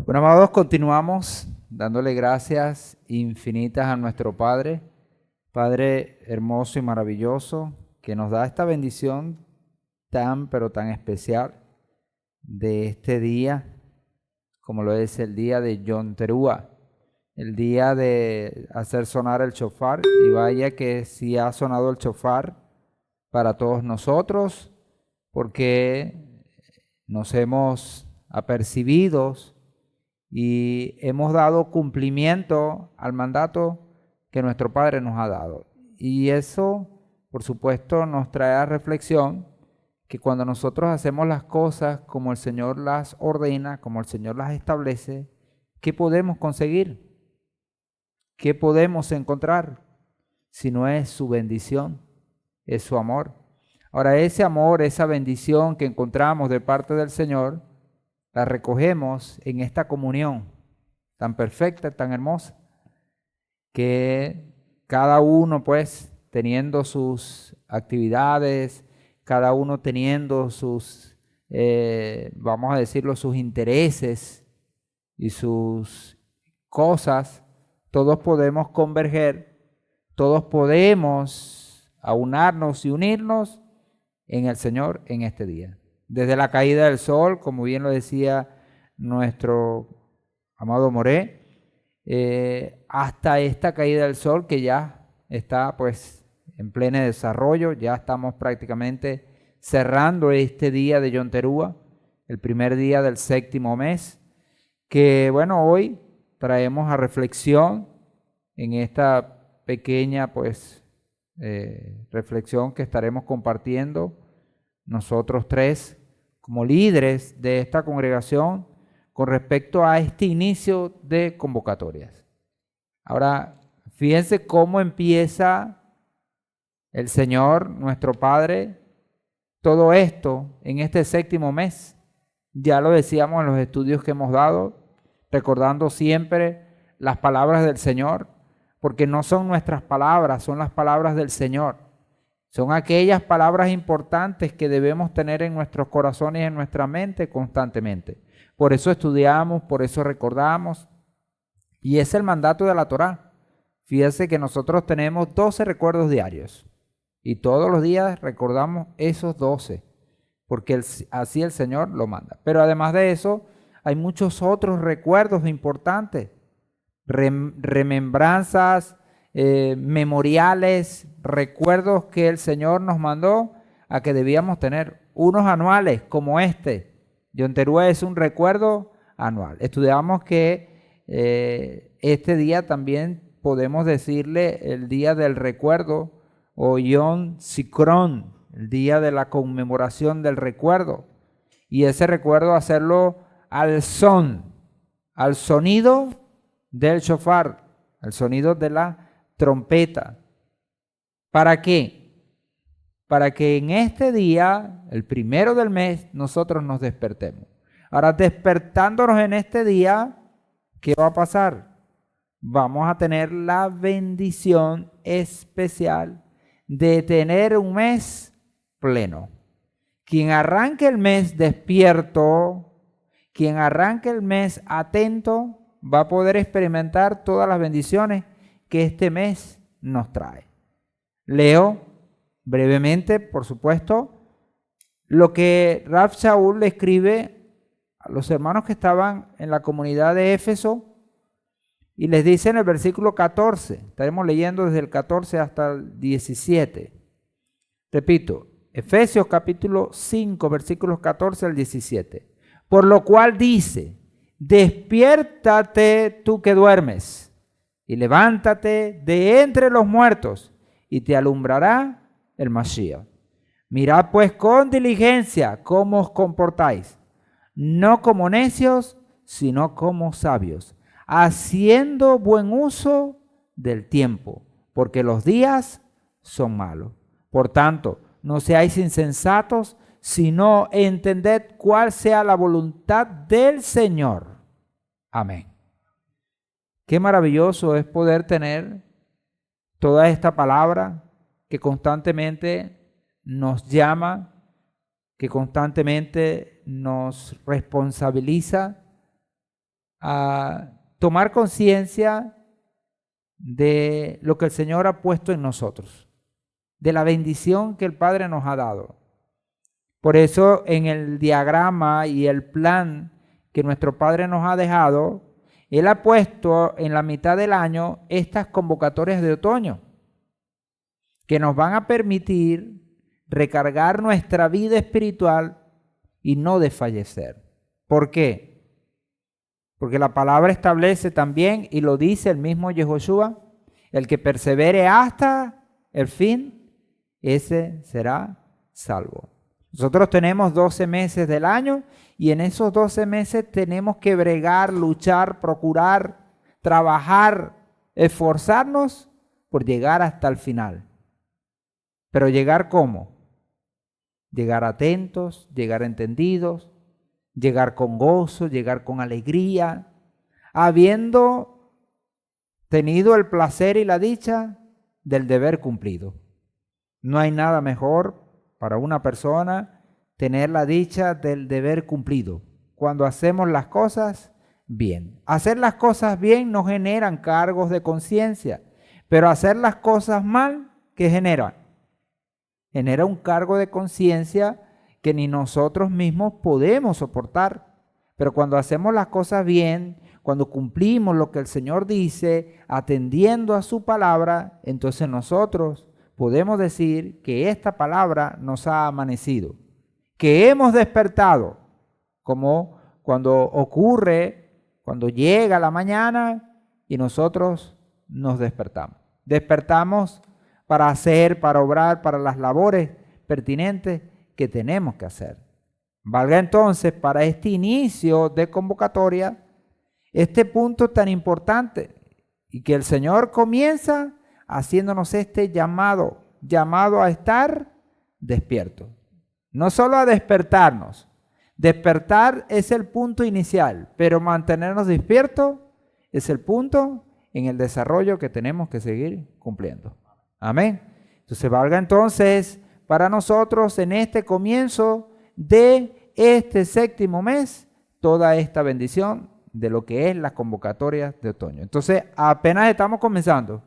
Bueno, amados, continuamos dándole gracias infinitas a nuestro Padre, Padre hermoso y maravilloso, que nos da esta bendición tan, pero tan especial de este día, como lo es el día de Yom Teruah, el día de hacer sonar el shofar. Y vaya que sí ha sonado el shofar para todos nosotros, porque nos hemos apercibido y hemos dado cumplimiento al mandato que nuestro Padre nos ha dado. Y eso, por supuesto, nos trae a reflexión que cuando nosotros hacemos las cosas como el Señor las ordena, como el Señor las establece, ¿qué podemos conseguir? ¿Qué podemos encontrar? Si no es su bendición, es su amor. Ahora, ese amor, esa bendición que encontramos de parte del Señor, la recogemos en esta comunión tan perfecta, tan hermosa, que cada uno pues teniendo sus actividades, cada uno teniendo sus, vamos a decirlo, sus intereses y sus cosas, todos podemos converger, todos podemos aunarnos y unirnos en el Señor en este día. Desde la caída del sol, como bien lo decía nuestro amado Moré, hasta esta caída del sol que ya está pues en pleno desarrollo. Ya estamos prácticamente cerrando este día de Yom Teruah, el primer día del séptimo mes, que bueno, hoy traemos a reflexión en esta pequeña pues reflexión que estaremos compartiendo nosotros tres como líderes de esta congregación con respecto a este inicio de convocatorias. Ahora, fíjense cómo empieza el Señor, nuestro Padre, todo esto en este séptimo mes. Ya lo decíamos en los estudios que hemos dado, recordando siempre las palabras del Señor, porque no son nuestras palabras, son las palabras del Señor. Son aquellas palabras importantes que debemos tener en nuestros corazones y en nuestra mente constantemente. Por eso estudiamos, por eso recordamos. Y es el mandato de la Torá. Fíjense que nosotros tenemos 12 recuerdos diarios. Y todos los días recordamos esos 12. Porque así el Señor lo manda. Pero además de eso, hay muchos otros recuerdos importantes. Remembranzas, memoriales, recuerdos que el Señor nos mandó a que debíamos tener. Unos anuales como este. Yom Teruah es un recuerdo anual. Estudiamos que este día también podemos decirle el día del recuerdo o Yom Zikaron, el día de la conmemoración del recuerdo. Y ese recuerdo hacerlo al sonido del shofar, al sonido de la trompeta. ¿Para qué? Para que en este día, el primero del mes, nosotros nos despertemos. Ahora, despertándonos en este día, ¿qué va a pasar? Vamos a tener la bendición especial de tener un mes pleno. Quien arranque el mes despierto, quien arranque el mes atento, va a poder experimentar todas las bendiciones que este mes nos trae. Leo brevemente, por supuesto, lo que Rav Shaul le escribe a los hermanos que estaban en la comunidad de Éfeso y les dice en el versículo 14, estaremos leyendo desde el 14 hasta el 17. Repito, Efesios capítulo 5, versículos 14 al 17. Por lo cual dice: despiértate tú que duermes, y levántate de entre los muertos, y te alumbrará el Mashiach. Mirad pues con diligencia cómo os comportáis, no como necios, sino como sabios, haciendo buen uso del tiempo, porque los días son malos. Por tanto, no seáis insensatos, sino entended cuál sea la voluntad del Señor. Amén. Qué maravilloso es poder tener toda esta palabra que constantemente nos llama, que constantemente nos responsabiliza a tomar conciencia de lo que el Señor ha puesto en nosotros, de la bendición que el Padre nos ha dado. Por eso en el diagrama y el plan que nuestro Padre nos ha dejado, Él ha puesto en la mitad del año estas convocatorias de otoño que nos van a permitir recargar nuestra vida espiritual y no desfallecer. ¿Por qué? Porque la palabra establece también, y lo dice el mismo Yehoshua, el que persevere hasta el fin, ese será salvo. Nosotros tenemos 12 meses del año y en esos 12 meses tenemos que bregar, luchar, procurar, trabajar, esforzarnos por llegar hasta el final. Pero llegar ¿cómo? Llegar atentos, llegar entendidos, llegar con gozo, llegar con alegría, habiendo tenido el placer y la dicha del deber cumplido. No hay nada mejor para una persona tener la dicha del deber cumplido, cuando hacemos las cosas bien. Hacer las cosas bien no generan cargos de conciencia, pero hacer las cosas mal, ¿qué genera? Genera un cargo de conciencia que ni nosotros mismos podemos soportar. Pero cuando hacemos las cosas bien, cuando cumplimos lo que el Señor dice, atendiendo a su palabra, entonces nosotros podemos decir que esta palabra nos ha amanecido, que hemos despertado, como cuando ocurre, cuando llega la mañana y nosotros nos despertamos. Despertamos para hacer, para obrar, para las labores pertinentes que tenemos que hacer. Valga entonces para este inicio de convocatoria este punto tan importante y que el Señor comienza haciéndonos este llamado a estar despiertos. No solo a despertarnos. Despertar es el punto inicial, pero mantenernos despiertos es el punto en el desarrollo que tenemos que seguir cumpliendo. Amén. Entonces valga entonces para nosotros en este comienzo de este séptimo mes toda esta bendición de lo que es las convocatorias de otoño. Entonces apenas estamos comenzando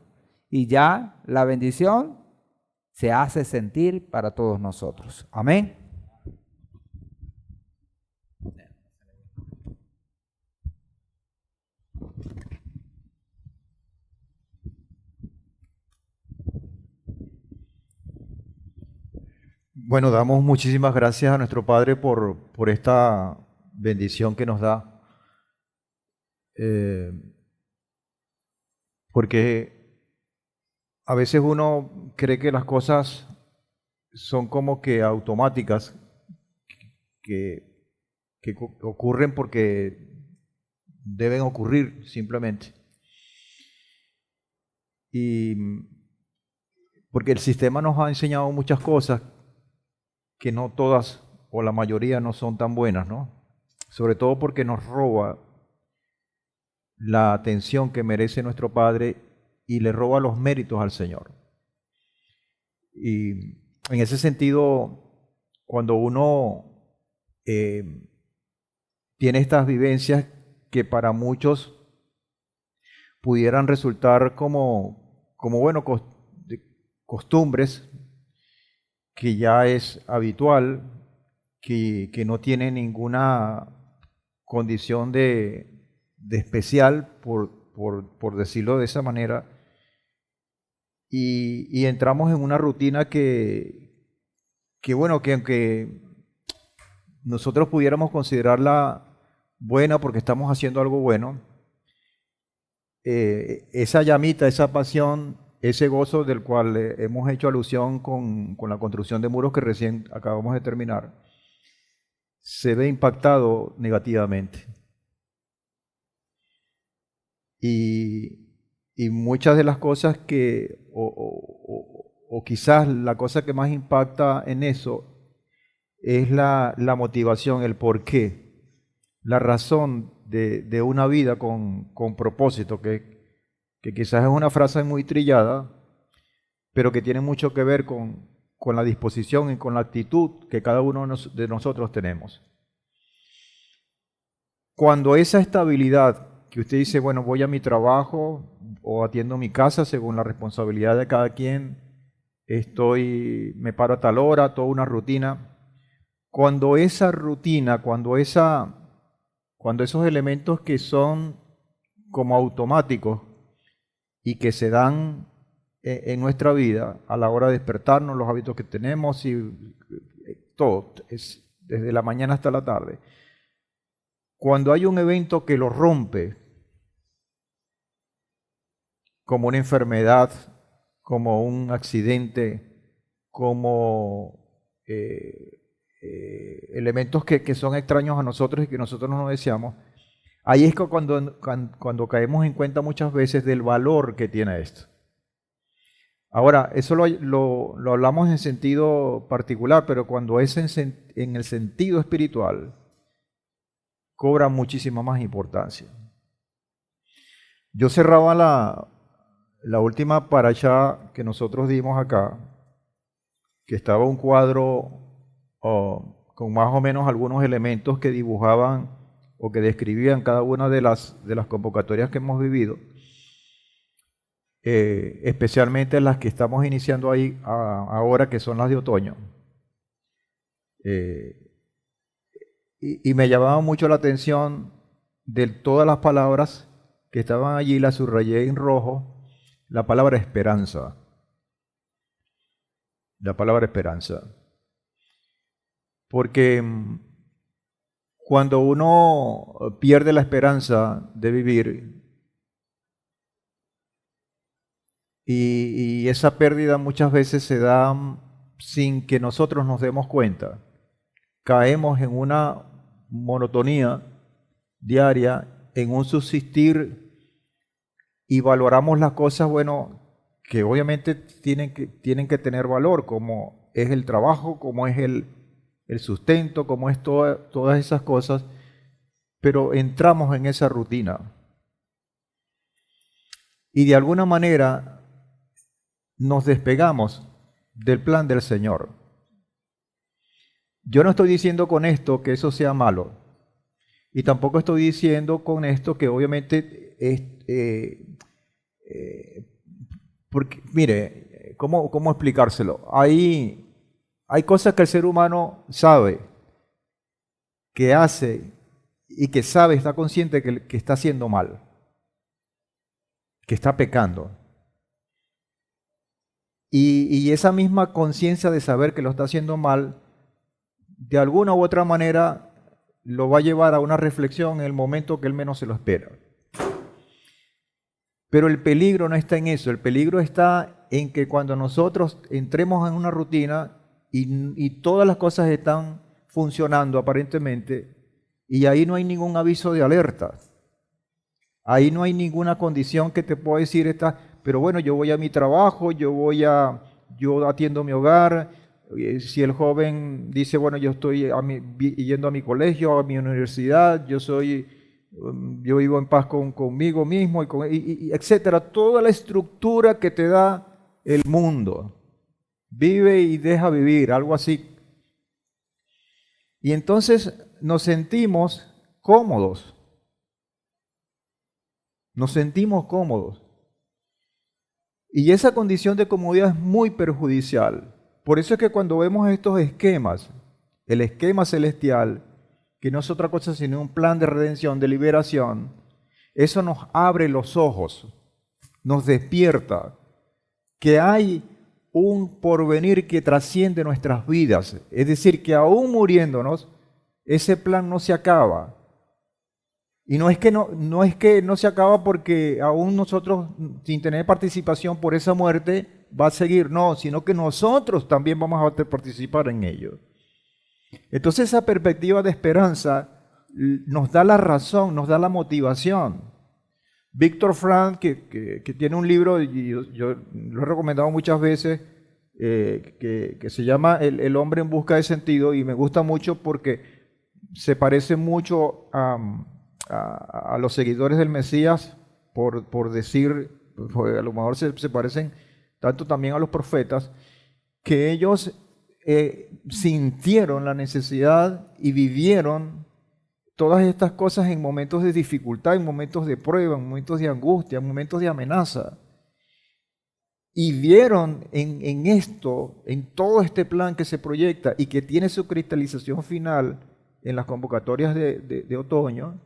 y ya la bendición se hace sentir para todos nosotros. Amén. Bueno, damos muchísimas gracias a nuestro Padre por esta bendición que nos da, porque a veces uno cree que las cosas son como que automáticas, que ocurren porque deben ocurrir simplemente. Y porque el sistema nos ha enseñado muchas cosas que no todas o la mayoría no son tan buenas, ¿no? Sobre todo porque nos roba la atención que merece nuestro Padre y le roba los méritos al Señor. Y en ese sentido, cuando uno tiene estas vivencias que para muchos pudieran resultar como bueno, costumbres, que ya es habitual, que no tiene ninguna condición de especial, por decirlo de esa manera, y entramos en una rutina que bueno, que aunque nosotros pudiéramos considerarla buena porque estamos haciendo algo bueno, esa llamita, esa pasión, ese gozo del cual hemos hecho alusión con la construcción de muros que recién acabamos de terminar, se ve impactado negativamente. Y muchas de las cosas que, o quizás la cosa que más impacta en eso, es la motivación, el porqué, la razón de una vida con propósito, que quizás es una frase muy trillada, pero que tiene mucho que ver con la disposición y con la actitud que cada uno de nosotros tenemos. Cuando esa estabilidad que usted dice, bueno, voy a mi trabajo o atiendo mi casa según la responsabilidad de cada quien, me paro a tal hora, toda una rutina. Cuando esa rutina, cuando esos elementos que son como automáticos y que se dan en nuestra vida a la hora de despertarnos, los hábitos que tenemos y todo, desde la mañana hasta la tarde. Cuando hay un evento que lo rompe, como una enfermedad, como un accidente, como elementos que son extraños a nosotros y que nosotros no deseamos, ahí es cuando caemos en cuenta muchas veces del valor que tiene esto. Ahora, eso lo hablamos en sentido particular, pero cuando es en el sentido espiritual, cobra muchísima más importancia. Yo cerraba la última parashá que nosotros dimos acá, que estaba un cuadro con más o menos algunos elementos que dibujaban o que describían cada una de las convocatorias que hemos vivido, especialmente las que estamos iniciando ahí ahora, que son las de otoño. Y me llamaba mucho la atención de todas las palabras que estaban allí, las subrayé en rojo, la palabra esperanza. La palabra esperanza. Porque cuando uno pierde la esperanza de vivir, y esa pérdida muchas veces se da sin que nosotros nos demos cuenta, caemos en una monotonía diaria, en un subsistir, y valoramos las cosas, bueno, que obviamente tienen que tener valor, como es el trabajo, como es el sustento, como es todas esas cosas, pero entramos en esa rutina. Y de alguna manera nos despegamos del plan del Señor. Yo no estoy diciendo con esto que eso sea malo, y tampoco estoy diciendo con esto que obviamente porque, mire, ¿cómo explicárselo? Hay cosas que el ser humano sabe, que hace y que sabe, está consciente que está haciendo mal, que está pecando. Y esa misma conciencia de saber que lo está haciendo mal, de alguna u otra manera lo va a llevar a una reflexión en el momento que él menos se lo espera. Pero el peligro no está en eso, el peligro está en que cuando nosotros entremos en una rutina y todas las cosas están funcionando aparentemente, y ahí no hay ningún aviso de alerta, ahí no hay ninguna condición que te pueda decir, pero bueno, yo voy a mi trabajo, yo atiendo mi hogar. Si el joven dice, bueno, yo estoy yendo a mi colegio, a mi universidad, yo vivo en paz conmigo mismo, y etcétera. Toda la estructura que te da el mundo. Vive y deja vivir, algo así. Y entonces nos sentimos cómodos. Nos sentimos cómodos. Y esa condición de comodidad es muy perjudicial. Por eso es que cuando vemos estos esquemas, el esquema celestial, que no es otra cosa sino un plan de redención, de liberación, eso nos abre los ojos, nos despierta, que hay un porvenir que trasciende nuestras vidas. Es decir, que aún muriéndonos, ese plan no se acaba. Y no es que no se acaba porque aún nosotros, sin tener participación por esa muerte, va a seguir. No, sino que nosotros también vamos a participar en ello. Entonces esa perspectiva de esperanza nos da la razón, nos da la motivación. Viktor Frankl, que tiene un libro, y yo lo he recomendado muchas veces, que se llama El hombre en busca de sentido, y me gusta mucho porque se parece mucho a los seguidores del Mesías, por decir, a lo mejor se parecen tanto también a los profetas, que ellos sintieron la necesidad y vivieron todas estas cosas en momentos de dificultad, en momentos de prueba, en momentos de angustia, en momentos de amenaza. Y vieron en esto, en todo este plan que se proyecta y que tiene su cristalización final en las convocatorias de otoño,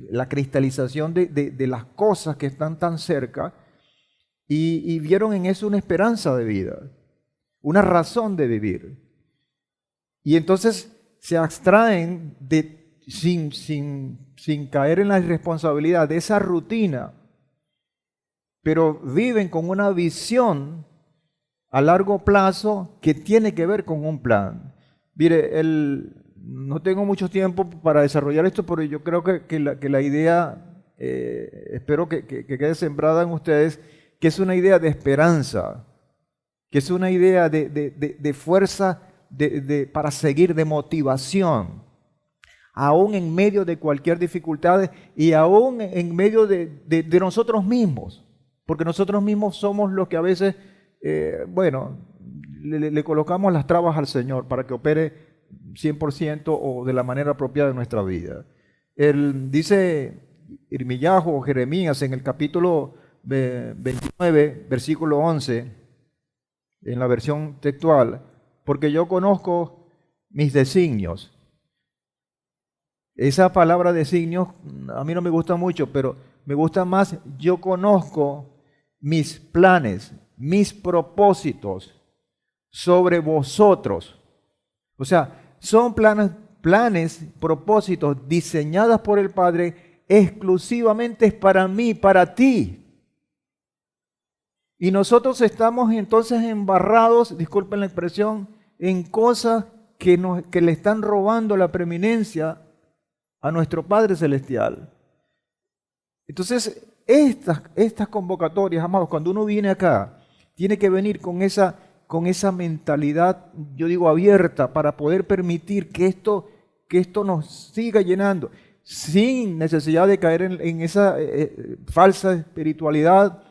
la cristalización de las cosas que están tan cerca, y vieron en eso una esperanza de vida, una razón de vivir. Y entonces se abstraen sin caer en la irresponsabilidad de esa rutina, pero viven con una visión a largo plazo que tiene que ver con un plan. Mire, no tengo mucho tiempo para desarrollar esto, pero yo creo que la idea, espero que quede sembrada en ustedes, que es una idea de esperanza, que es una idea de fuerza para seguir, de motivación, aún en medio de cualquier dificultad y aún en medio de nosotros mismos, porque nosotros mismos somos los que a veces, le colocamos las trabas al Señor para que opere 100% o de la manera apropiada de nuestra vida. Dice Irmiyahu o Jeremías en el capítulo 29, versículo 11, en la versión textual, porque yo conozco mis designios. Esa palabra designios a mí no me gusta mucho, pero me gusta más, yo conozco mis planes, mis propósitos sobre vosotros. O sea, son planes, propósitos diseñados por el Padre exclusivamente para mí, para ti. Y nosotros estamos entonces embarrados, disculpen la expresión, en cosas que le están robando la preeminencia a nuestro Padre Celestial. Entonces, estas convocatorias, amados, cuando uno viene acá, tiene que venir con esa mentalidad, yo digo, abierta, para poder permitir que esto nos siga llenando, sin necesidad de caer en esa falsa espiritualidad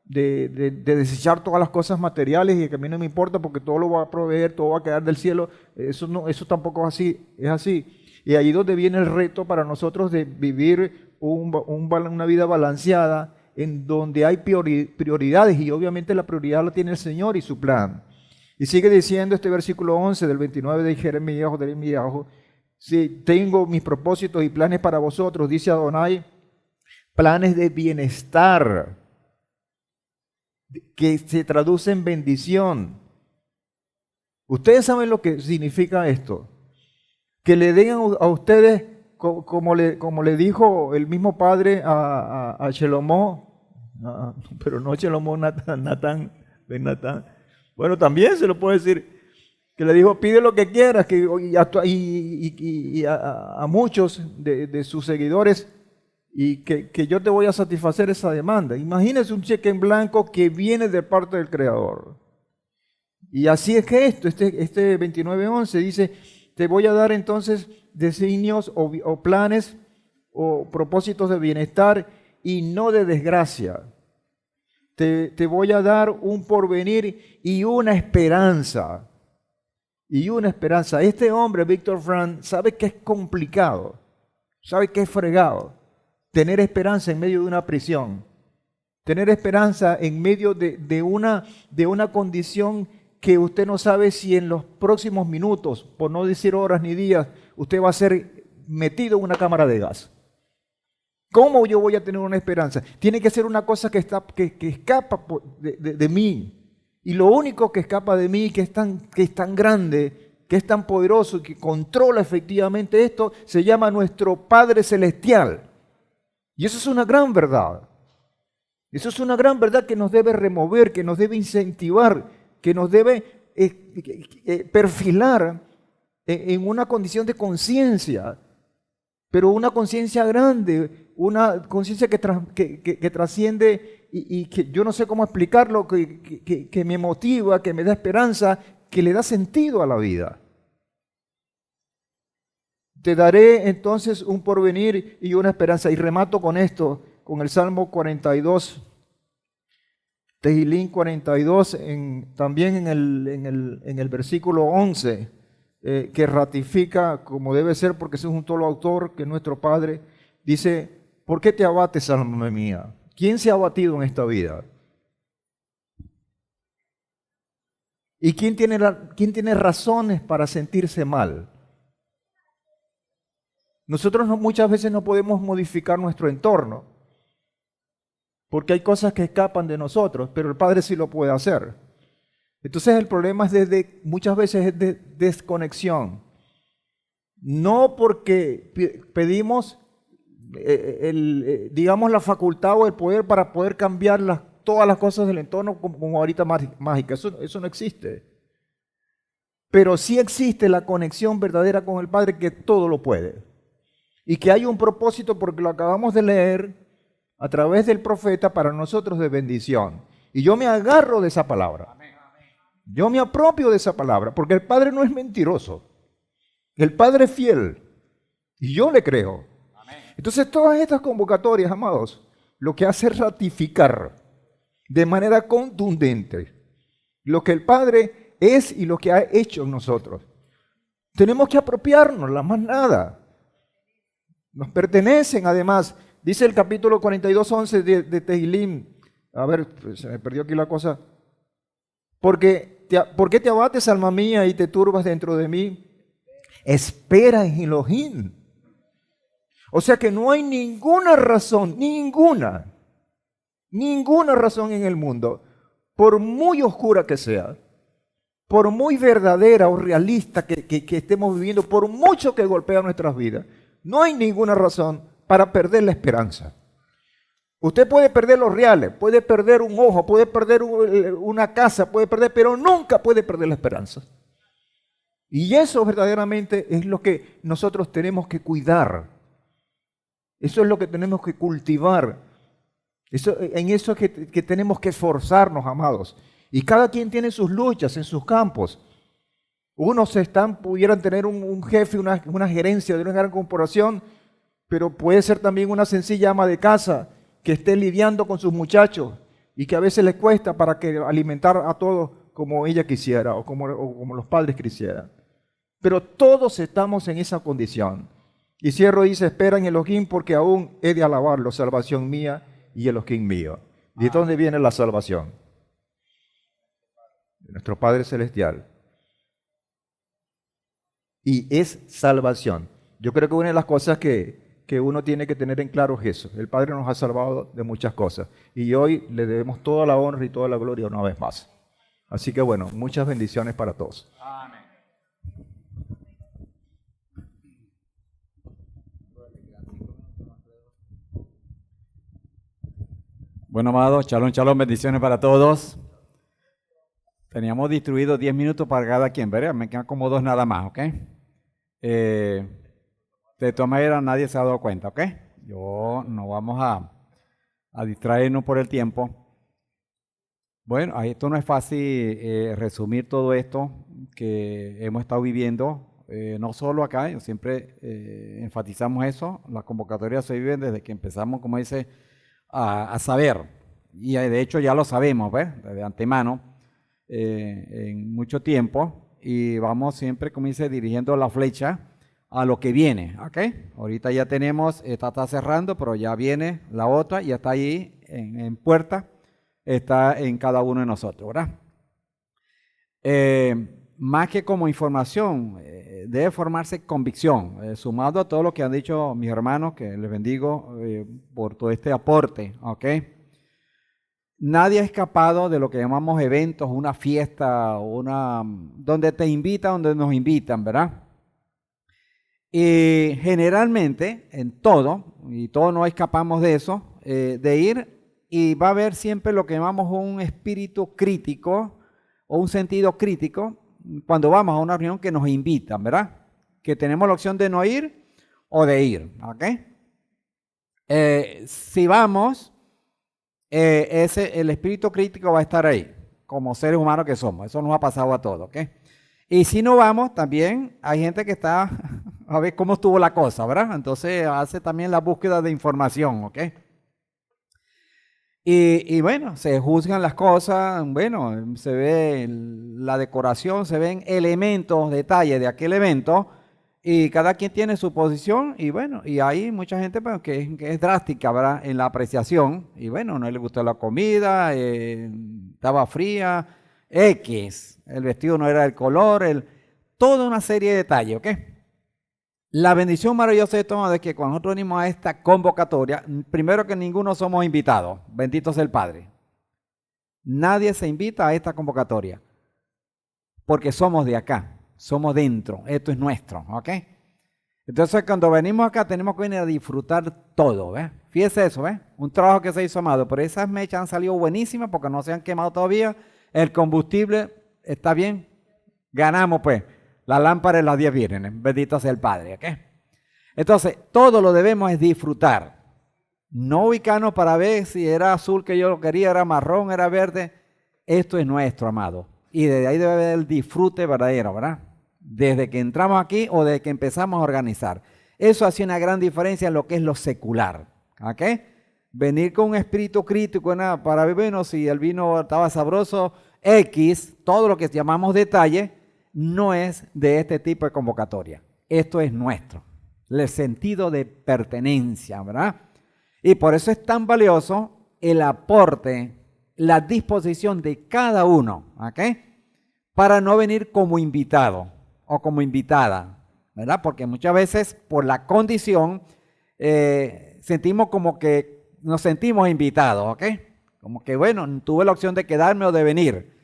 de desechar todas las cosas materiales y que a mí no me importa porque todo lo va a proveer, todo va a caer del cielo. Eso tampoco es así. Y ahí donde viene el reto para nosotros de vivir una vida balanceada, en donde hay prioridades, y obviamente la prioridad la tiene el Señor y su plan. Y sigue diciendo este versículo 11 del 29 de Jeremías, si tengo mis propósitos y planes para vosotros, dice Adonai, planes de bienestar, que se traduce en bendición. Ustedes saben lo que significa esto, que le den a ustedes, como le dijo el mismo padre a Shelomó, pero no Shelomó, Natán, Ben Natán. Bueno, también se lo puede decir, que le dijo, pide lo que quieras, y a muchos de sus seguidores, y que yo te voy a satisfacer esa demanda. Imagínense un cheque en blanco que viene de parte del Creador. Y así es que este 29:11 dice, te voy a dar entonces designios o planes o propósitos de bienestar y no de desgracia. Te voy a dar un porvenir y una esperanza. Y una esperanza. Este hombre, Víctor Frank, sabe que es complicado, sabe que es fregado tener esperanza en medio de una prisión, tener esperanza en medio de una condición que usted no sabe si en los próximos minutos, por no decir horas ni días, usted va a ser metido en una cámara de gas. ¿Cómo yo voy a tener una esperanza? Tiene que ser una cosa que escapa de mí. Y lo único que escapa de mí, que es tan grande, que es tan poderoso, que controla efectivamente esto, se llama nuestro Padre Celestial. Y eso es una gran verdad. Eso es una gran verdad que nos debe remover, que nos debe incentivar, que nos debe perfilar en una condición de conciencia, pero una conciencia grande, una conciencia que trasciende y que yo no sé cómo explicarlo, que me motiva, que me da esperanza, que le da sentido a la vida. Te daré entonces un porvenir y una esperanza. Y remato con esto, con el Salmo 42, Tehilín 42, también en el versículo 11. que ratifica como debe ser, porque es un solo autor, que es nuestro Padre. Dice, ¿por qué te abates, alma mía? ¿Quién se ha abatido en esta vida? ¿Y quién tiene razones para sentirse mal? Nosotros muchas veces no podemos modificar nuestro entorno, porque hay cosas que escapan de nosotros, pero el Padre sí lo puede hacer. Entonces el problema es muchas veces es de desconexión. No porque pedimos, digamos, la facultad o el poder para poder cambiar todas las cosas del entorno como ahorita mágica. Eso no existe. Pero sí existe la conexión verdadera con el Padre, que todo lo puede. Y que hay un propósito, porque lo acabamos de leer a través del profeta, para nosotros de bendición. Y yo me agarro de esa palabra. Yo me apropio de esa palabra, porque el Padre no es mentiroso. El Padre es fiel. Y yo le creo. Entonces todas estas convocatorias, amados, lo que hace es ratificar de manera contundente lo que el Padre es y lo que ha hecho en nosotros. Tenemos que apropiarnos, más nada. Nos pertenecen, además. Dice el capítulo 42:11 de Tehilim. A ver, se me perdió aquí la cosa. ¿Por qué te abates, alma mía, y te turbas dentro de mí? Espera en Elohim. O sea que no hay ninguna razón razón en el mundo, por muy oscura que sea, por muy verdadera o realista que estemos viviendo, por mucho que golpea nuestras vidas, no hay ninguna razón para perder la esperanza. Usted puede perder los reales, puede perder un ojo, puede perder una casa, pero nunca puede perder la esperanza. Y eso verdaderamente es lo que nosotros tenemos que cuidar. Eso es lo que tenemos que cultivar. En eso es que tenemos que esforzarnos, amados. Y cada quien tiene sus luchas en sus campos. Unos pudieran tener un jefe, una gerencia de una gran corporación, pero puede ser también una sencilla ama de casa que esté lidiando con sus muchachos y que a veces les cuesta para que alimentar a todos como ella quisiera o como los padres quisieran. Pero todos estamos en esa condición. Y cierro, dice, espera en Elohim, porque aún he de alabarlo, salvación mía y Elohim mío. ¿De dónde viene la salvación? De nuestro Padre Celestial. Y es salvación. Yo creo que una de las cosas que uno tiene que tener en claro es eso. El Padre nos ha salvado de muchas cosas. Y hoy le debemos toda la honra y toda la gloria una vez más. Así que bueno, muchas bendiciones para todos. Amén. Bueno, amados, shalom, shalom, bendiciones para todos. Teníamos distribuido 10 minutos para cada quien, ¿verdad? Me quedan como 2 nada más, ¿ok? De todas maneras, nadie se ha dado cuenta, ¿ok? No vamos a distraernos por el tiempo. Bueno, esto no es fácil resumir todo esto que hemos estado viviendo, no solo acá, siempre enfatizamos eso, las convocatorias se viven desde que empezamos, como dice, a saber, y de hecho ya lo sabemos, ¿ves? De antemano, en mucho tiempo, y vamos siempre, como dice, dirigiendo la flecha a lo que viene, ¿ok? Ahorita ya tenemos, esta está cerrando, pero ya viene la otra, y está ahí en puerta, está en cada uno de nosotros, ¿verdad? Más que como información, debe formarse convicción, sumado a todo lo que han dicho mis hermanos, que les bendigo por todo este aporte, ¿ok? Nadie ha escapado de lo que llamamos eventos, una fiesta, donde te invitan, donde nos invitan, ¿verdad? Y generalmente, en todo, y todos no escapamos de eso, de ir, y va a haber siempre lo que llamamos un espíritu crítico o un sentido crítico cuando vamos a una reunión que nos invitan, ¿verdad? Que tenemos la opción de no ir o de ir, ¿ok? Si vamos, el espíritu crítico va a estar ahí, como seres humanos que somos. Eso nos ha pasado a todos, ¿ok? Y si no vamos, también hay gente que está a ver cómo estuvo la cosa, ¿verdad? Entonces hace también la búsqueda de información, ¿ok? Y bueno, se juzgan las cosas, bueno, se ve la decoración, se ven elementos, detalles de aquel evento y cada quien tiene su posición y bueno, y hay mucha gente pues, que es drástica, ¿verdad? En la apreciación y bueno, no le gustó la comida, estaba fría, X, el vestido no era el color, toda una serie de detalles, ¿ok? La bendición maravillosa de esto es que cuando nosotros venimos a esta convocatoria, primero que ninguno somos invitados, bendito sea el Padre. Nadie se invita a esta convocatoria, porque somos de acá, somos dentro, esto es nuestro, ¿ok? Entonces cuando venimos acá tenemos que venir a disfrutar todo, ¿ves? Fíjese eso, ¿ves? Un trabajo que se hizo, amado, pero esas mechas han salido buenísimas porque no se han quemado todavía, el combustible está bien, ganamos pues. La lámpara de las 10 vírgenes, bendito sea el Padre, ¿ok? Entonces, todo lo debemos es disfrutar. No ubicarnos para ver si era azul que yo lo quería, era marrón, era verde. Esto es nuestro, amado. Y desde ahí debe haber el disfrute verdadero, ¿verdad? Desde que entramos aquí o desde que empezamos a organizar. Eso hace una gran diferencia en lo que es lo secular, ¿ok? Venir con un espíritu crítico para ver, bueno, si el vino estaba sabroso, X, todo lo que llamamos detalle, no es de este tipo de convocatoria. Esto es nuestro. El sentido de pertenencia, ¿verdad? Y por eso es tan valioso el aporte, la disposición de cada uno, ¿ok? Para no venir como invitado o como invitada, ¿verdad? Porque muchas veces por la condición sentimos como que nos sentimos invitados, ¿ok? Como que, bueno, tuve la opción de quedarme o de venir.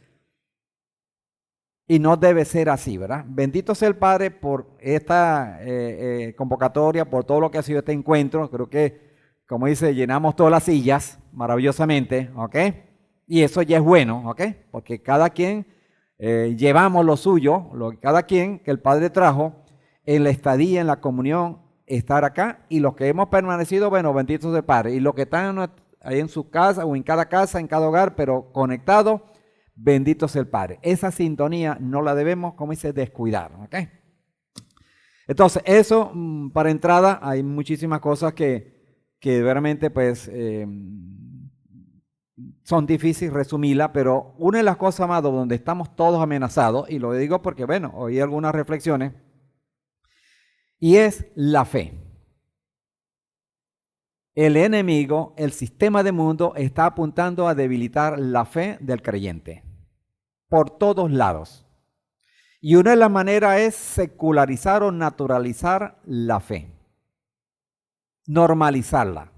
Y no debe ser así, ¿verdad? Bendito sea el Padre por esta convocatoria, por todo lo que ha sido este encuentro. Creo que, como dice, llenamos todas las sillas maravillosamente, ¿ok? Y eso ya es bueno, ¿ok? Porque cada quien llevamos lo suyo, cada quien que el Padre trajo en la estadía, en la comunión, estar acá. Y los que hemos permanecido, bueno, bendito sea el Padre. Y los que están ahí en su casa o en cada hogar, pero conectados, bendito sea el Padre. Esa sintonía no la debemos, como dice, descuidar, ¿ok? Entonces, eso para entrada, hay muchísimas cosas que realmente pues son difíciles resumirlas, pero una de las cosas, amado, donde estamos todos amenazados, y lo digo porque, bueno, oí algunas reflexiones, y es la fe. El enemigo, el sistema del mundo, está apuntando a debilitar la fe del creyente por todos lados. Y una de las maneras es secularizar o naturalizar la fe, normalizarla.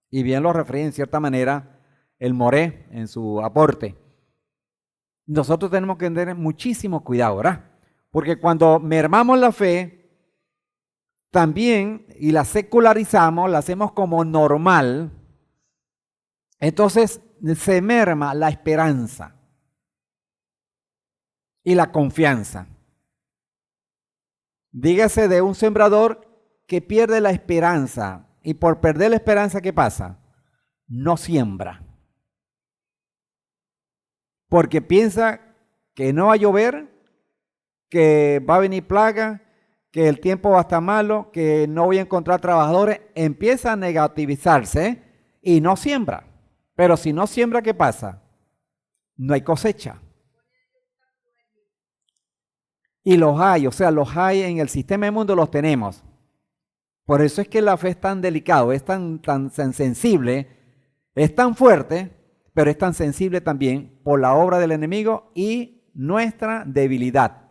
Y bien lo referí en cierta manera el Moré en su aporte. Nosotros tenemos que tener muchísimo cuidado, ¿verdad? Porque cuando mermamos la fe, también, y la secularizamos, la hacemos como normal, entonces se merma la esperanza y la confianza. Dígase de un sembrador que pierde la esperanza, y por perder la esperanza, ¿qué pasa? No siembra. Porque piensa que no va a llover, que va a venir plaga, que el tiempo va a estar malo, que no voy a encontrar trabajadores, empieza a negativizarse y no siembra. Pero si no siembra, ¿qué pasa? No hay cosecha. Y los hay, o sea, los hay en el sistema del mundo, los tenemos. Por eso es que la fe es tan delicado, es tan sensible, es tan fuerte, pero es tan sensible también por la obra del enemigo y nuestra debilidad,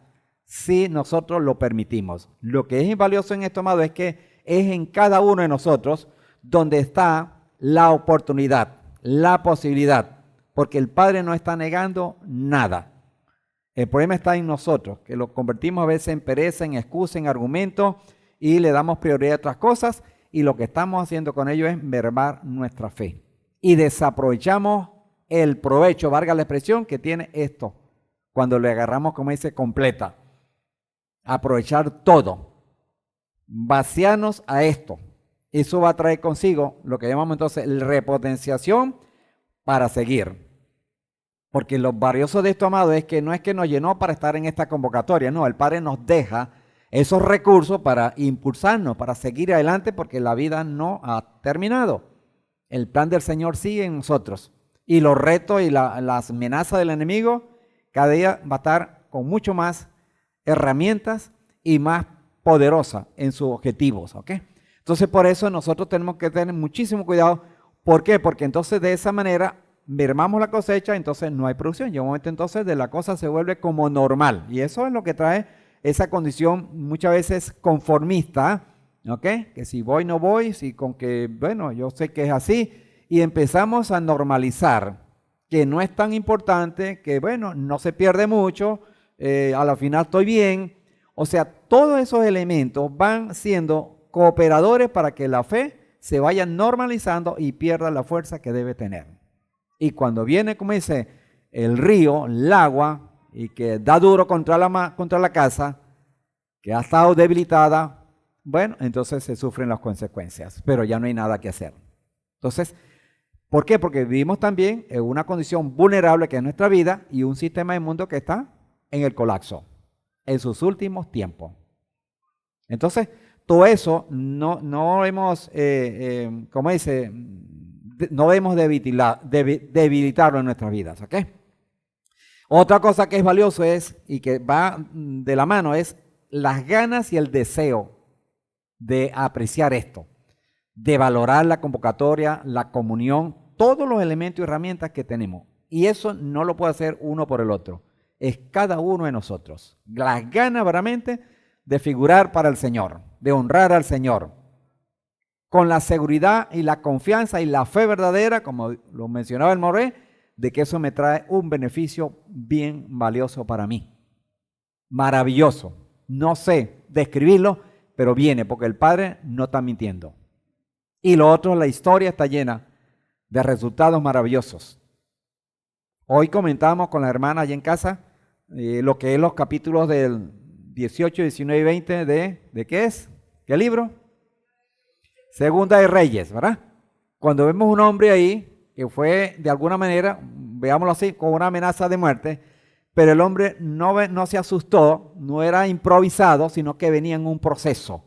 si nosotros lo permitimos. Lo que es valioso en esto, amado, es que es en cada uno de nosotros donde está la oportunidad, la posibilidad, porque el Padre no está negando nada. El problema está en nosotros, que lo convertimos a veces en pereza, en excusa, en argumento, y le damos prioridad a otras cosas, y lo que estamos haciendo con ello es mermar nuestra fe. Y desaprovechamos el provecho, valga la expresión, que tiene esto, cuando le agarramos, como dice, completa. Aprovechar todo, vaciarnos a esto. Eso va a traer consigo lo que llamamos entonces la repotenciación para seguir. Porque lo valioso de esto, amado, es que no es que nos llenó para estar en esta convocatoria, no, el Padre nos deja esos recursos para impulsarnos, para seguir adelante, porque la vida no ha terminado. El plan del Señor sigue en nosotros. Y los retos y las amenazas del enemigo cada día va a estar con mucho más herramientas y más poderosa en sus objetivos, ¿ok? Entonces por eso nosotros tenemos que tener muchísimo cuidado. ¿Por qué? Porque entonces de esa manera mermamos la cosecha, entonces no hay producción. Llega un momento entonces de la cosa se vuelve como normal. Y eso es lo que trae esa condición muchas veces conformista, ¿ok? Que si voy, no voy, si con que, bueno, yo sé que es así. Y empezamos a normalizar que no es tan importante, que bueno, no se pierde mucho, a la final estoy bien. O sea, todos esos elementos van siendo cooperadores para que la fe se vaya normalizando y pierda la fuerza que debe tener. Y cuando viene, como dice, el río, el agua, y que da duro contra la casa, que ha estado debilitada, bueno, entonces se sufren las consecuencias, pero ya no hay nada que hacer. Entonces, ¿por qué? Porque vivimos también en una condición vulnerable que es nuestra vida y un sistema de mundo que está en el colapso, en sus últimos tiempos. Entonces, todo eso no hemos, como dice, no debemos debilitarlo en nuestras vidas, ¿ok? Otra cosa que es valioso es, y que va de la mano, es las ganas y el deseo de apreciar esto, de valorar la convocatoria, la comunión, todos los elementos y herramientas que tenemos. Y eso no lo puede hacer uno por el otro, es cada uno de nosotros. Las ganas verdaderamente de figurar para el Señor, de honrar al Señor, con la seguridad y la confianza y la fe verdadera, como lo mencionaba el Moré, de que eso me trae un beneficio bien valioso para mí. Maravilloso. No sé describirlo, pero viene, porque el Padre no está mintiendo. Y lo otro, la historia está llena de resultados maravillosos. Hoy comentamos con la hermana allá en casa lo que es los capítulos del 18, 19 y 20 ¿de qué es? ¿Qué libro? Segunda de Reyes, ¿verdad? Cuando vemos un hombre ahí que fue de alguna manera, veámoslo así, con una amenaza de muerte, pero el hombre no se asustó, no era improvisado, sino que venía en un proceso.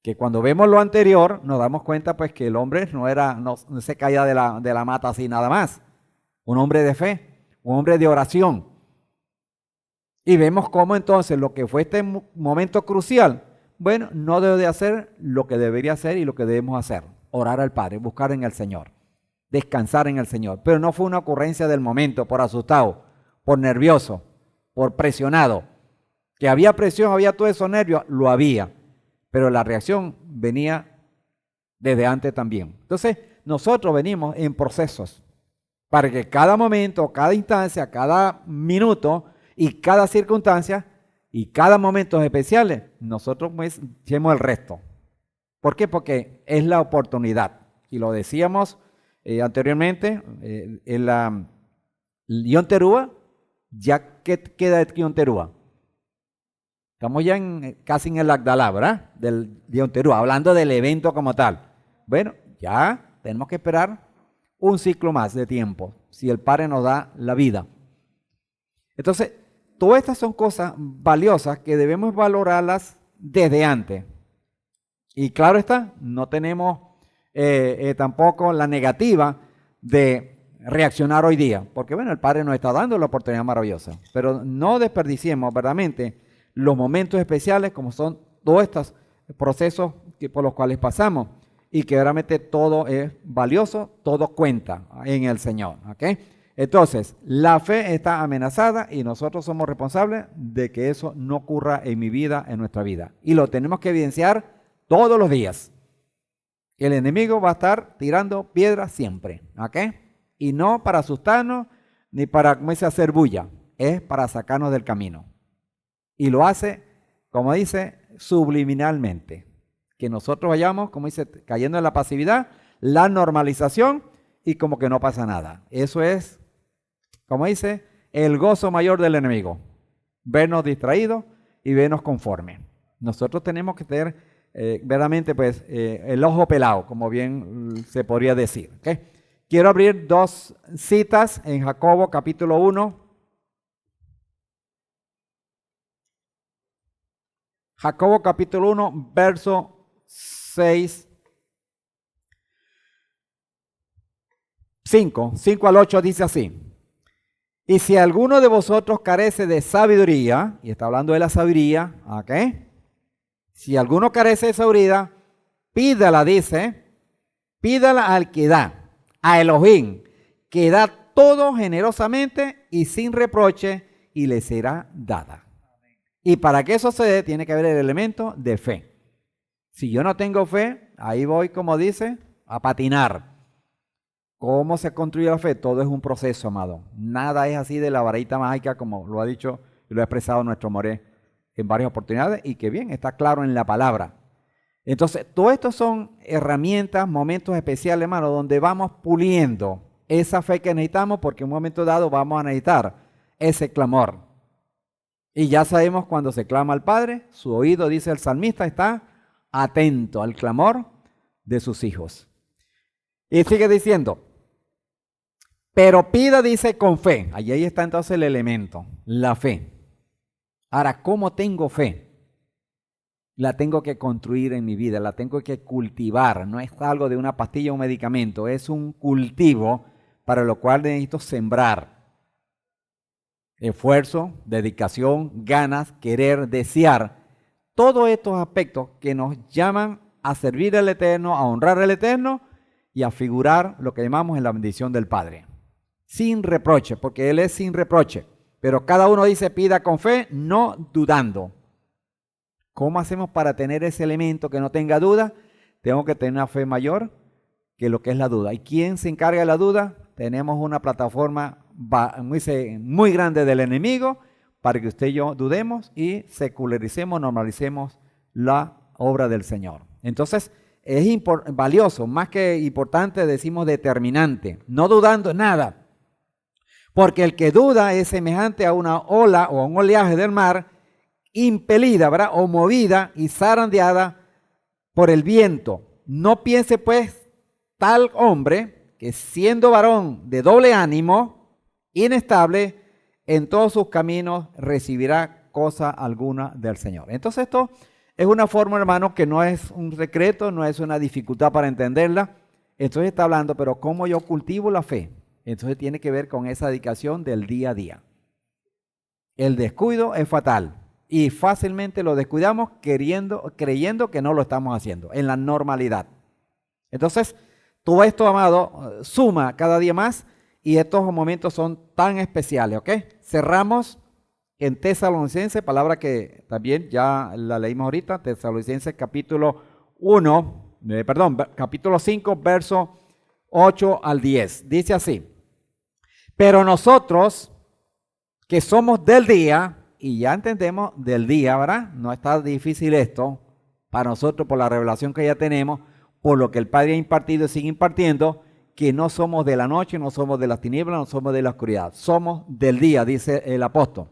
Que cuando vemos lo anterior, nos damos cuenta pues que el hombre no se caía de la mata así nada más. Un hombre de fe, un hombre de oración. Y vemos cómo entonces lo que fue este momento crucial, bueno, no debe de hacer lo que debería hacer y lo que debemos hacer. Orar al Padre, buscar en el Señor, descansar en el Señor. Pero no fue una ocurrencia del momento, por asustado, por nervioso, por presionado. Que había presión, había todos esos nervios, lo había. Pero la reacción venía desde antes también. Entonces, nosotros venimos en procesos para que cada momento, cada instancia, cada minuto y cada circunstancia y cada momento especiales, nosotros pues echemos el resto. ¿Por qué? Porque es la oportunidad. Y lo decíamos anteriormente, en la Yom Teruah, ya que queda de Yom Teruah. Estamos ya casi en el Agdalá, ¿verdad? Del Yom Teruah, hablando del evento como tal. Bueno, ya tenemos que esperar un ciclo más de tiempo, si el Padre nos da la vida. Entonces, todas estas son cosas valiosas que debemos valorarlas desde antes. Y claro está, no tenemos tampoco la negativa de reaccionar hoy día, porque bueno, el Padre nos está dando la oportunidad maravillosa, pero no desperdiciemos verdaderamente los momentos especiales como son todos estos procesos por los cuales pasamos y que verdaderamente todo es valioso, todo cuenta en el Señor, ¿ok? Entonces, la fe está amenazada y nosotros somos responsables de que eso no ocurra en mi vida, en nuestra vida. Y lo tenemos que evidenciar todos los días. El enemigo va a estar tirando piedras siempre, ¿ok? Y no para asustarnos ni para, como dice, hacer bulla. Es para sacarnos del camino. Y lo hace, como dice, subliminalmente. Que nosotros vayamos, como dice, cayendo en la pasividad, la normalización y como que no pasa nada. Eso es, como dice, el gozo mayor del enemigo. Vernos distraídos y vernos conformes. Nosotros tenemos que tener verdaderamente pues, el ojo pelado, como bien se podría decir. ¿Okay? Quiero abrir dos citas en Jacobo capítulo 1. Jacobo capítulo 1, verso 6. 5 al 8 dice así. Y si alguno de vosotros carece de sabiduría, y está hablando de la sabiduría, ¿ok? Si alguno carece de sabiduría, pídala, dice, pídala al que da, a Elohim, que da todo generosamente y sin reproche, y le será dada. Y para que eso se dé, tiene que haber el elemento de fe. Si yo no tengo fe, ahí voy, como dice, a patinar. ¿Cómo se construye la fe? Todo es un proceso, amado. Nada es así de la varita mágica, como lo ha dicho y lo ha expresado nuestro Moré en varias oportunidades, y que bien, está claro en la palabra. Entonces, todo esto son herramientas, momentos especiales, hermano, donde vamos puliendo esa fe que necesitamos, porque en un momento dado vamos a necesitar ese clamor. Y ya sabemos cuando se clama al Padre, su oído, dice el salmista, está atento al clamor de sus hijos. Y sigue diciendo, pero pida, dice, con fe. Ahí está entonces el elemento, la fe. Ahora, ¿cómo tengo fe? La tengo que construir en mi vida, la tengo que cultivar. No es algo de una pastilla o un medicamento, es un cultivo para lo cual necesito sembrar. Esfuerzo, dedicación, ganas, querer, desear. Todos estos aspectos que nos llaman a servir al Eterno, a honrar al Eterno y a figurar lo que llamamos en la bendición del Padre. Sin reproche, porque Él es sin reproche. Pero cada uno dice, pida con fe, no dudando. ¿Cómo hacemos para tener ese elemento que no tenga duda? Tengo que tener una fe mayor que lo que es la duda. ¿Y quién se encarga de la duda? Tenemos una plataforma muy grande del enemigo para que usted y yo dudemos y secularicemos, normalicemos la obra del Señor. Entonces, es valioso, más que importante, decimos determinante, no dudando nada. Porque el que duda es semejante a una ola o a un oleaje del mar, impelida, ¿verdad? O movida y zarandeada por el viento. No piense pues tal hombre que siendo varón de doble ánimo, inestable, en todos sus caminos recibirá cosa alguna del Señor. Entonces esto es una forma, hermano, que no es un secreto, no es una dificultad para entenderla. Entonces está hablando, pero ¿cómo yo cultivo la fe? Entonces tiene que ver con esa dedicación del día a día. El descuido es fatal y fácilmente lo descuidamos creyendo que no lo estamos haciendo en la normalidad. Entonces, todo esto, amado, suma cada día más y estos momentos son tan especiales, ¿ok? Cerramos en Tesalonicenses, palabra que también ya la leímos ahorita, Tesalonicenses capítulo 5, verso 8 al 10. Dice así, pero nosotros que somos del día, y ya entendemos del día, ¿verdad? No está difícil esto para nosotros por la revelación que ya tenemos, por lo que el Padre ha impartido y sigue impartiendo, que no somos de la noche, no somos de las tinieblas, no somos de la oscuridad, somos del día, dice el apóstol.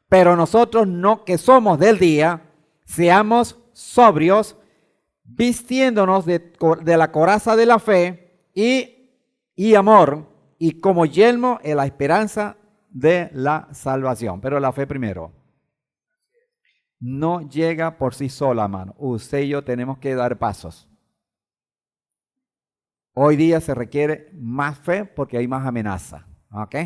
Pero nosotros no que somos del día, seamos sobrios, vistiéndonos de la coraza de la fe y amor, y como yelmo en la esperanza de la salvación. Pero la fe primero. No llega por sí sola, hermano. Usted y yo tenemos que dar pasos. Hoy día se requiere más fe porque hay más amenaza. ¿Ok?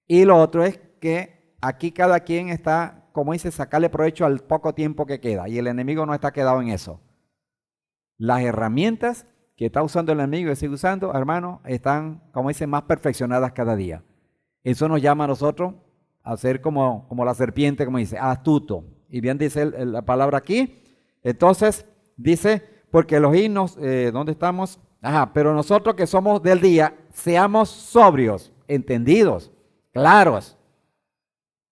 Y lo otro es que aquí cada quien está, como dice, sacarle provecho al poco tiempo que queda. Y el enemigo no está quedado en eso. Las herramientas que está usando el enemigo y sigue usando, hermano, están, como dice, más perfeccionadas cada día. Eso nos llama a nosotros a ser como la serpiente, como dice, astuto. Y bien dice la palabra aquí. Entonces, dice, porque los himnos, ¿dónde estamos? Pero nosotros que somos del día, seamos sobrios, entendidos, claros.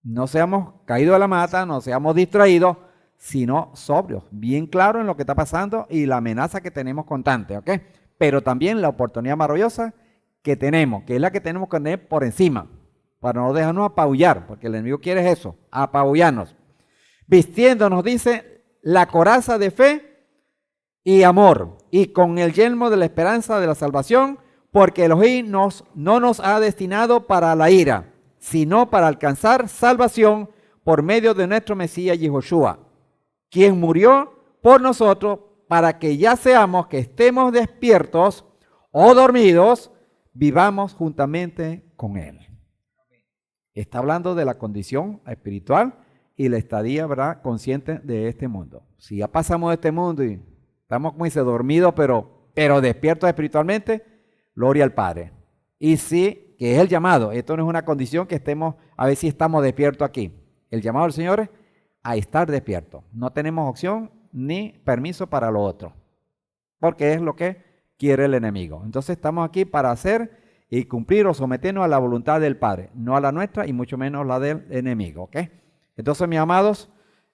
No seamos caídos de la mata, no seamos distraídos, sino sobrios, bien claros en lo que está pasando y la amenaza que tenemos constante, ¿ok? Pero también la oportunidad maravillosa que tenemos, que es la que tenemos que tener por encima, para no dejarnos apabullar, porque el enemigo quiere eso, apabullarnos. Vistiéndonos, dice, la coraza de fe y amor, y con el yelmo de la esperanza de la salvación, porque Elohim no nos ha destinado para la ira, sino para alcanzar salvación por medio de nuestro Mesías Yehoshua, quien murió por nosotros para que ya seamos que estemos despiertos o dormidos, vivamos juntamente con Él. Está hablando de la condición espiritual y la estadía, ¿verdad?, consciente de este mundo. Si ya pasamos de este mundo y estamos, como dice, dormidos, pero despiertos espiritualmente, gloria al Padre. Y sí, que es el llamado. Esto no es una condición que estemos, a ver si estamos despiertos aquí. El llamado del Señor es a estar despiertos. No tenemos opción ni permiso para lo otro, porque es lo que quiere el enemigo. Entonces estamos aquí para hacer y cumplir o someternos a la voluntad del Padre, no a la nuestra y mucho menos la del enemigo, ¿ok? Entonces, mis amados,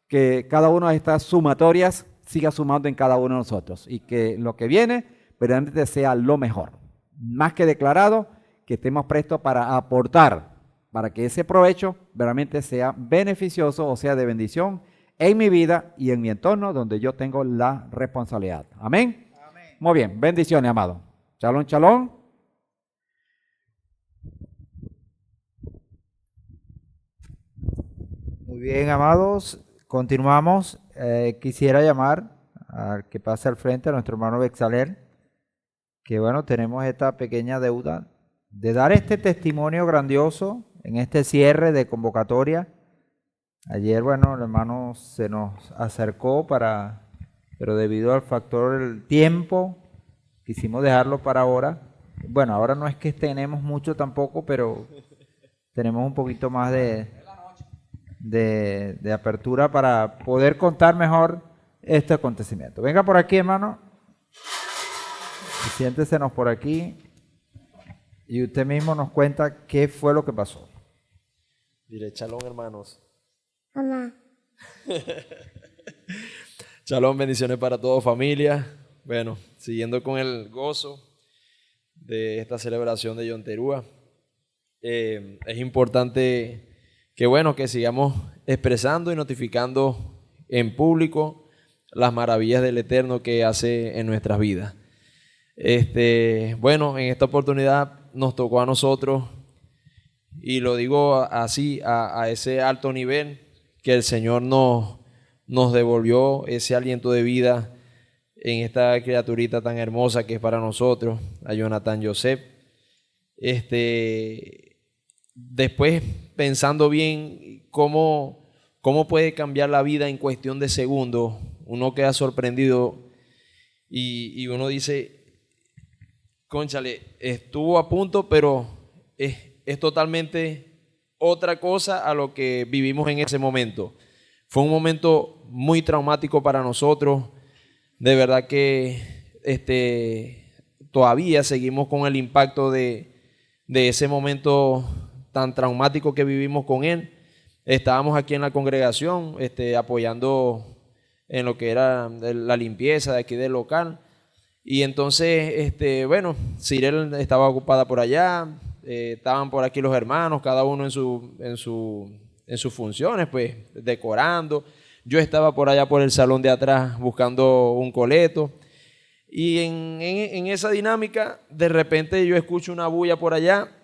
que cada una de estas sumatorias siga sumando en cada uno de nosotros y que lo que viene verdaderamente sea lo mejor. Más que declarado, que estemos prestos para aportar, para que ese provecho verdaderamente sea beneficioso o sea de bendición en mi vida y en mi entorno donde yo tengo la responsabilidad. Amén. Amén. Muy bien, bendiciones, amado. Shalom, shalom. Muy bien, amados, continuamos. Quisiera llamar al que pase al frente, a nuestro hermano Bexaler, que bueno, tenemos esta pequeña deuda de dar este testimonio grandioso en este cierre de convocatoria. Ayer, bueno, el hermano se nos acercó pero debido al factor del tiempo, quisimos dejarlo para ahora. Bueno, ahora no es que tenemos mucho tampoco, pero tenemos un poquito más de apertura para poder contar mejor este acontecimiento. Venga por aquí, hermano. Y siéntesenos por aquí. Y usted mismo nos cuenta qué fue lo que pasó. Dile shalom, hermanos. Hola. Shalom, bendiciones para toda familia. Bueno, siguiendo con el gozo de esta celebración de Yom Teruah, es importante que bueno, que sigamos expresando y notificando en público las maravillas del Eterno que hace en nuestras vidas. Bueno, en esta oportunidad nos tocó a nosotros, y lo digo así, a ese alto nivel, que el Señor nos devolvió ese aliento de vida en esta criaturita tan hermosa que es para nosotros, a Jonathan Joseph. Después, pensando bien cómo puede cambiar la vida en cuestión de segundos, uno queda sorprendido y uno dice, cónchale, estuvo a punto, pero es totalmente otra cosa a lo que vivimos en ese momento. Fue un momento muy traumático para nosotros. De verdad que todavía seguimos con el impacto de ese momento tan traumático que vivimos con él. Estábamos aquí en la congregación apoyando en lo que era la limpieza de aquí del local. Y entonces, bueno, Cirel estaba ocupada por allá, estaban por aquí los hermanos, cada uno en sus funciones, pues, decorando. Yo estaba por allá por el salón de atrás buscando un coleto. Y en esa dinámica, de repente yo escucho una bulla por allá.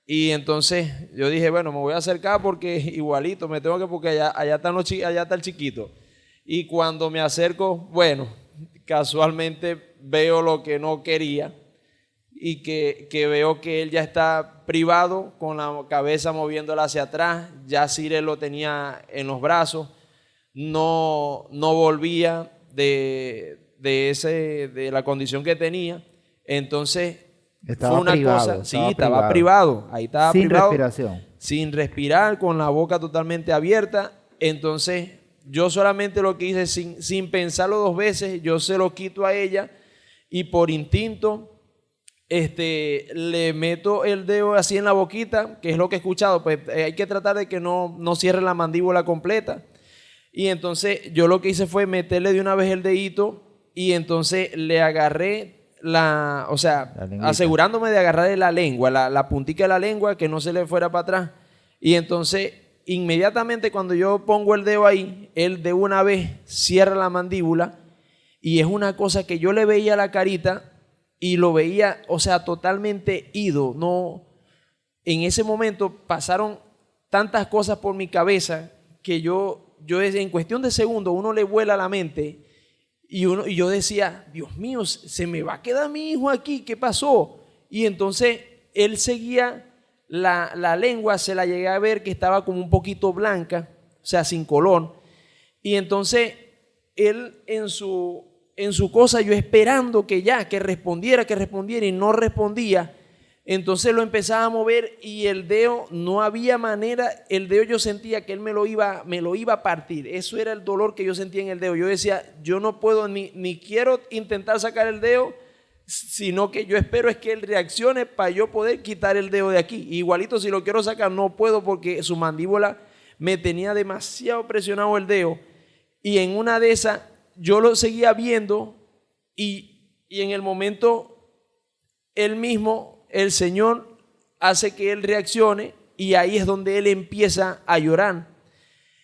Y entonces yo dije, bueno, me voy a acercar porque igualito me tengo que, porque allá está el chiquito. Y cuando me acerco, bueno, casualmente veo lo que no quería y que veo que él ya está privado, con la cabeza moviéndola hacia atrás. Ya Cirel lo tenía en los brazos, no volvía de la condición que tenía. Entonces Estaba fue una privado, cosa, sí, estaba privado, ahí estaba sin privado, respiración. sin respirar, con la boca totalmente abierta. Entonces yo solamente lo que hice, sin pensarlo dos veces, yo se lo quito a ella y por instinto le meto el dedo así en la boquita, que es lo que he escuchado, pues hay que tratar de que no cierre la mandíbula completa. Y entonces yo lo que hice fue meterle de una vez el dedito y entonces le agarré asegurándome de agarrarle la lengua, la puntica de la lengua, que no se le fuera para atrás. Y entonces inmediatamente cuando yo pongo el dedo ahí, él de una vez cierra la mandíbula, y es una cosa que yo le veía la carita y lo veía, o sea, totalmente ido. No, en ese momento pasaron tantas cosas por mi cabeza que yo en cuestión de segundos uno le vuela la mente y yo decía, Dios mío, se me va a quedar mi hijo aquí, ¿qué pasó? Y entonces él seguía la lengua, se la llegué a ver que estaba como un poquito blanca, o sea, sin color. Y entonces él en su cosa, yo esperando que respondiera y no respondía. Entonces lo empezaba a mover y el dedo, no había manera, el dedo yo sentía que él me lo iba a partir. Eso era el dolor que yo sentía en el dedo. Yo decía, yo no puedo ni quiero intentar sacar el dedo, sino que yo espero es que él reaccione para yo poder quitar el dedo de aquí. Igualito si lo quiero sacar no puedo porque su mandíbula me tenía demasiado presionado el dedo. Y en una de esas yo lo seguía viendo y en el momento él mismo, el Señor hace que él reaccione y ahí es donde él empieza a llorar.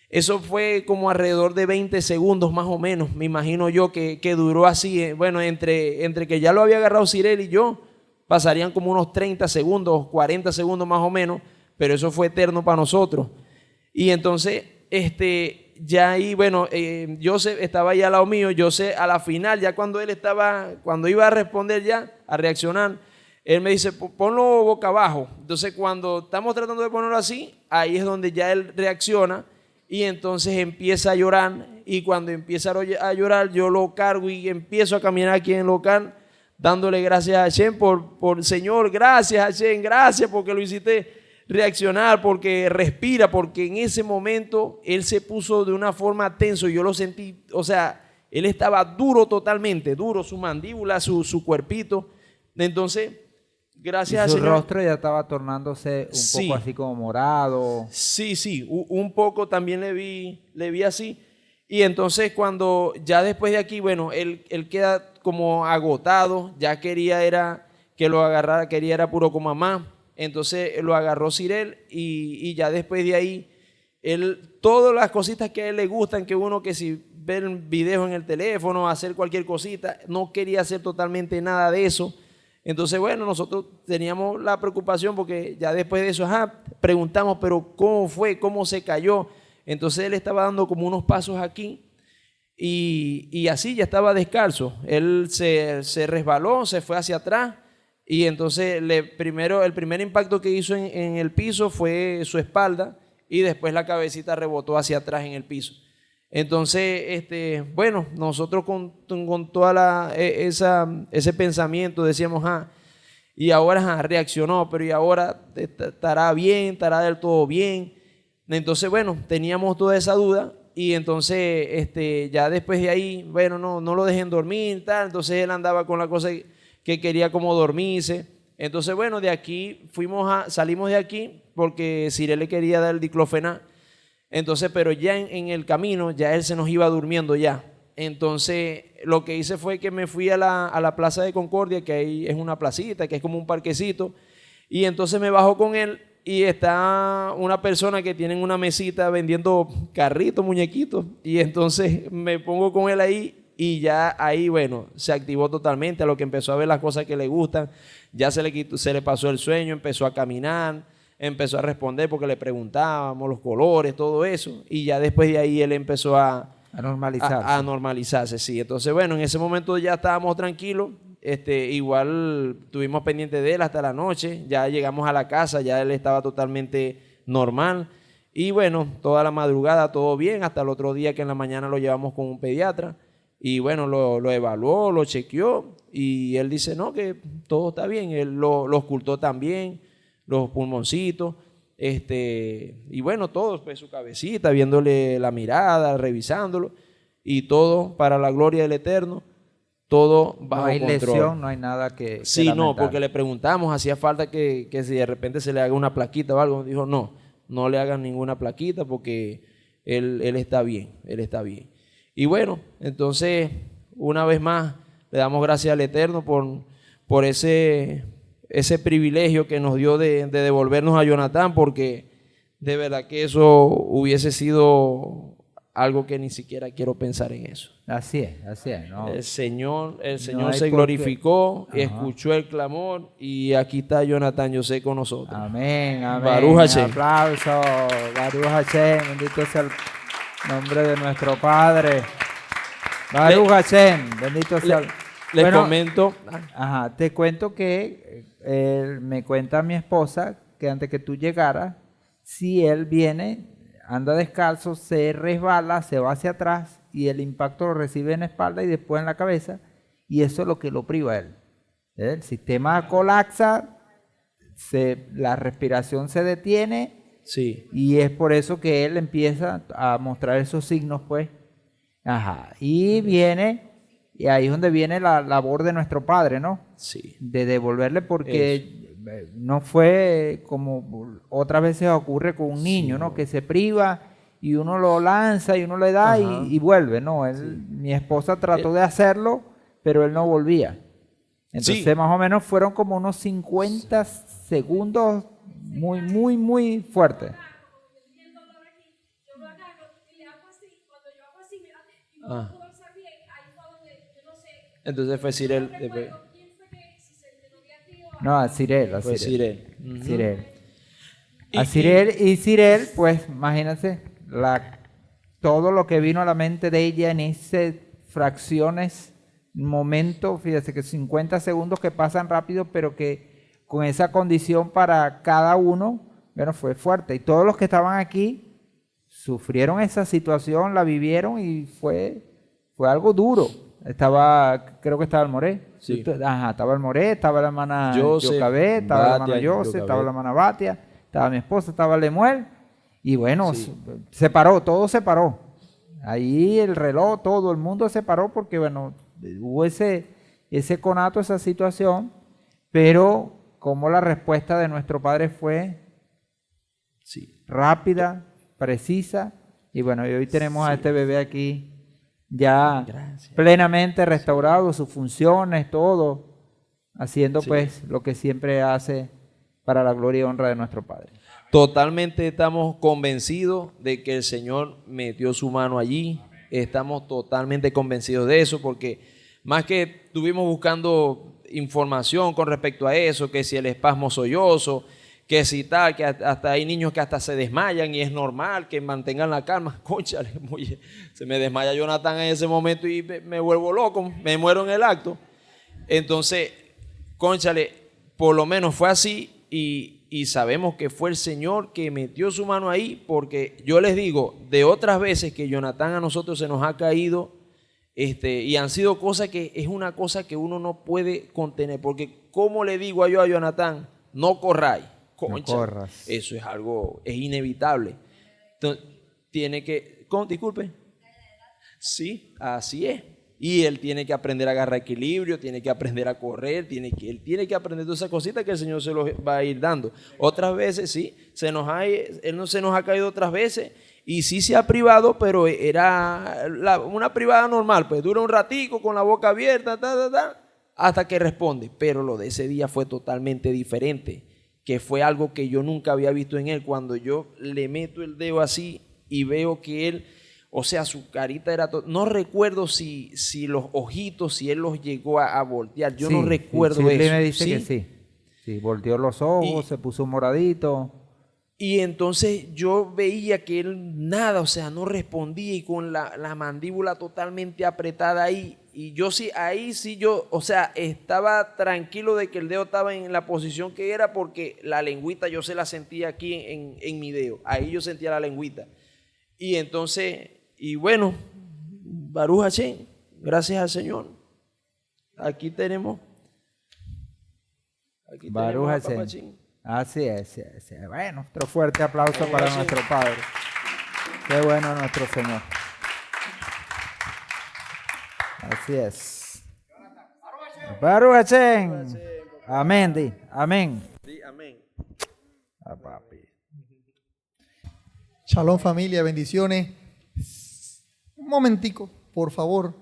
Eso fue como alrededor de 20 segundos más o menos, me imagino yo que duró así. Bueno, entre que ya lo había agarrado Cyrel y yo, pasarían como unos 30 segundos, 40 segundos más o menos, pero eso fue eterno para nosotros. Y entonces, ya ahí, bueno, Joseph estaba ahí al lado mío, Joseph a la final, ya cuando iba a responder ya, a reaccionar, él me dice, ponlo boca abajo. Entonces cuando estamos tratando de ponerlo así, ahí es donde ya él reacciona y entonces empieza a llorar. Y cuando empieza a llorar, yo lo cargo y empiezo a caminar aquí en el local, dándole gracias a Hashem por Señor, gracias Hashem, gracias porque lo hiciste reaccionar, porque respira, porque en ese momento él se puso de una forma tenso. Yo lo sentí, o sea, él estaba duro totalmente, duro, su mandíbula, su cuerpito. Entonces, gracias al su Señor. rostro ya estaba tornándose un poco así como morado. Sí, un poco también le vi así. Y entonces cuando ya después de aquí, bueno, él queda como agotado, ya quería era que lo agarrara, quería era puro con mamá. Entonces lo agarró Cyrel y ya después de ahí, todas las cositas que a él le gustan, que si ver videos en el teléfono, hacer cualquier cosita, no quería hacer totalmente nada de eso. Entonces, bueno, nosotros teníamos la preocupación porque ya después de eso, preguntamos, pero ¿cómo fue? ¿Cómo se cayó? Entonces él estaba dando como unos pasos aquí y así ya estaba descalzo. Él se resbaló, se fue hacia atrás y entonces el primer impacto que hizo en el piso fue su espalda y después la cabecita rebotó hacia atrás en el piso. Entonces, bueno, nosotros con toda ese pensamiento decíamos, y ahora reaccionó, pero y ahora estará bien, estará del todo bien. Entonces, bueno, teníamos toda esa duda y entonces ya después de ahí, bueno, no lo dejen dormir, tal. Entonces él andaba con la cosa que quería como dormirse. Entonces, bueno, de aquí salimos de aquí porque Cyrel le quería dar el diclofenac. Entonces, pero ya en el camino, ya él se nos iba durmiendo ya. Entonces, lo que hice fue que me fui a la Plaza de Concordia, que ahí es una placita, que es como un parquecito, y entonces me bajo con él y está una persona que tiene una mesita vendiendo carritos, muñequitos, y entonces me pongo con él ahí y ya ahí, bueno, se activó totalmente a lo que empezó a ver las cosas que le gustan, ya se le pasó el sueño, empezó a caminar, empezó a responder porque le preguntábamos los colores, todo eso, y ya después de ahí él empezó a normalizarse, sí. Entonces, bueno, en ese momento ya estábamos tranquilos, igual estuvimos pendientes de él hasta la noche, ya llegamos a la casa, ya él estaba totalmente normal, y bueno, toda la madrugada todo bien, hasta el otro día que en la mañana lo llevamos con un pediatra, y bueno, lo evaluó, lo chequeó, y él dice, no, que todo está bien, él lo ocultó también, los pulmoncitos, y bueno, todo, pues su cabecita, viéndole la mirada, revisándolo, y todo para la gloria del Eterno, todo bajo control. No hay lesión, no hay nada que sí, lamentar. No, porque le preguntamos, hacía falta que si de repente se le haga una plaquita o algo, dijo, no le hagan ninguna plaquita porque él está bien, él está bien. Y bueno, entonces, una vez más, le damos gracias al Eterno por ese privilegio que nos dio de devolvernos a Jonathan, porque de verdad que eso hubiese sido algo que ni siquiera quiero pensar en eso. Así es. ¿No? El Señor No se hay glorificó, Ajá. escuchó el clamor y aquí está Jonathan José con nosotros. Amén. Baruch Hashem. Aplauso. Baruch Hashem. Bendito sea el nombre de nuestro Padre. Baruch Hashem. Bendito sea Les Bueno, comento. Ajá, te cuento que me cuenta mi esposa que antes que tú llegaras, si él viene, anda descalzo, se resbala, se va hacia atrás y el impacto lo recibe en la espalda y después en la cabeza y eso es lo que lo priva a él. El sistema colapsa, la respiración se detiene Sí, y es por eso que él empieza a mostrar esos signos, pues. Ajá, y viene, y ahí es donde viene la labor de nuestro Padre, ¿no? sí. De devolverle porque no fue como otras veces ocurre con un niño, ¿no? Que se priva y uno lo lanza y uno le da Ajá. y vuelve, ¿no? Mi esposa trató de hacerlo, pero él no volvía. Entonces Sí. más o menos fueron como unos 50 segundos muy, muy, muy fuertes. Ah. Entonces fue Cirel. No, a Cirel, a Fue Cirel. Cirel. Ujú. Cirel. Y- A Cirel y Cirel, pues imagínense todo lo que vino a la mente de ella en ese fracciones, momento, fíjese que 50 segundos que pasan rápido, pero que con esa condición para cada uno, bueno, fue fuerte. Y todos los que estaban aquí sufrieron esa situación, la vivieron y fue algo duro. Creo que estaba el Moré. Sí. Ajá, estaba el Moré, estaba la hermana Joseph, Yocabé, estaba la hermana Batia, Joseph, estaba Yocabé. la hermana Batia, estaba mi esposa, estaba Lemuel. Y bueno, Sí. se paró, todo se paró. Ahí el reloj, todo el mundo se paró porque, bueno, hubo ese conato, esa situación, pero como la respuesta de nuestro Padre fue Sí. rápida, precisa, y bueno, y hoy tenemos a este bebé aquí ya Gracias. plenamente restaurado, sus funciones, todo, haciendo Sí. pues lo que siempre hace para la gloria y honra de nuestro Padre. Totalmente estamos convencidos de que el Señor metió su mano allí. Estamos totalmente convencidos de eso porque más que estuvimos buscando información con respecto a eso, que si el espasmo sollozo, que si tal, que hasta hay niños que hasta se desmayan y es normal que mantengan la calma. Cónchale, se me desmaya Jonathan en ese momento y me vuelvo loco, me muero en el acto. Entonces, cónchale, por lo menos fue así y sabemos que fue el Señor que metió su mano ahí, porque yo les digo, de otras veces que Jonathan a nosotros se nos ha caído, y han sido cosas que es una cosa que uno no puede contener, porque ¿cómo le digo yo a Jonathan? No corráis, concha, corras. eso es algo, es inevitable. Entonces, tiene que, disculpe. Sí, así es. Y él tiene que aprender a agarrar equilibrio, tiene que aprender a correr, él tiene que aprender todas esas cositas que el Señor se los va a ir dando. Otras veces sí, él no se nos ha caído otras veces y sí se ha privado, pero era una privada normal, pues dura un ratico con la boca abierta, hasta que responde. Pero lo de ese día fue totalmente diferente, que fue algo que yo nunca había visto en él. Cuando yo le meto el dedo así y veo que él... O sea, su carita era... No recuerdo si los ojitos, si él los llegó a voltear. Yo no recuerdo sí, eso. me dice que sí. Sí, volteó los ojos, se puso moradito. Y entonces yo veía que él nada, o sea, no respondía y con la mandíbula totalmente apretada ahí. Y yo sí, ahí sí yo, o sea, estaba tranquilo de que el dedo estaba en la posición que era porque la lengüita yo se la sentía aquí en mi dedo. Ahí yo sentía la lengüita. Y entonces... Y bueno, Baruch Hashem, gracias al Señor. Aquí tenemos. Baruch a Hashem. Papachín. Así es. Bueno, otro fuerte aplauso para nuestro Padre. Qué bueno nuestro Señor. Así es. Baruch Hashem. Amén, di. Amén. Sí, amén. Ah, papi. Shalom familia, bendiciones. Un momentico, por favor.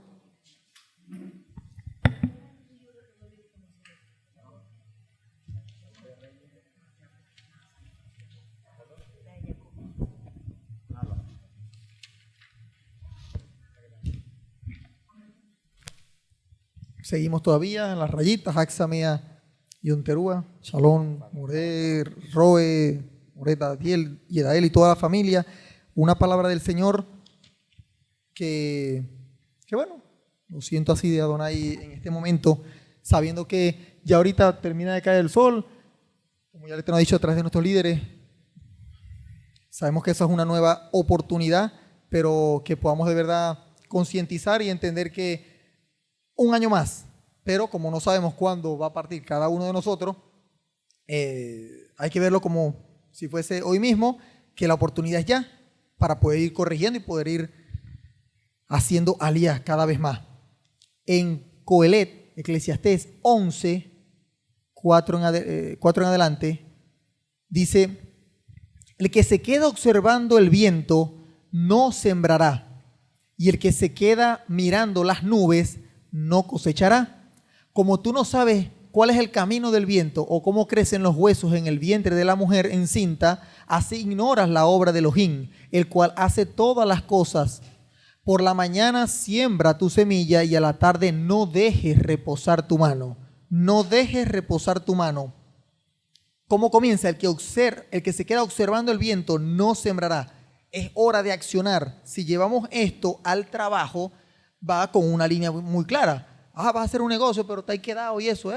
Seguimos todavía en las rayitas, Axamea y Unterúa. Shalom, More, Roe, Moreta, Diel, Yedael y toda la familia. Una palabra del Señor que bueno, Lo siento así de Adonai en este momento, sabiendo que ya ahorita termina de caer el sol, como ya le tengo dicho a través de nuestros líderes. Sabemos que esa es una nueva oportunidad, pero que podamos de verdad concientizar y entender que un año más, pero como no sabemos cuándo va a partir cada uno de nosotros, hay que verlo como si fuese hoy mismo, que la oportunidad es ya para poder ir corrigiendo y poder ir haciendo alías cada vez más. En Coelet, Eclesiastés 11, 4 en adelante, dice: el que se queda observando el viento no sembrará, y el que se queda mirando las nubes no cosechará. Como tú no sabes cuál es el camino del viento o cómo crecen los huesos en el vientre de la mujer encinta, así ignoras la obra de Elohim, el cual hace todas las cosas. Por la mañana siembra tu semilla y a la tarde no dejes reposar tu mano. No dejes reposar tu mano. ¿Cómo comienza? El que se queda observando el viento no sembrará. Es hora de accionar. Si llevamos esto al trabajo, va con una línea muy clara. Vas a hacer un negocio, pero te has quedado y eso.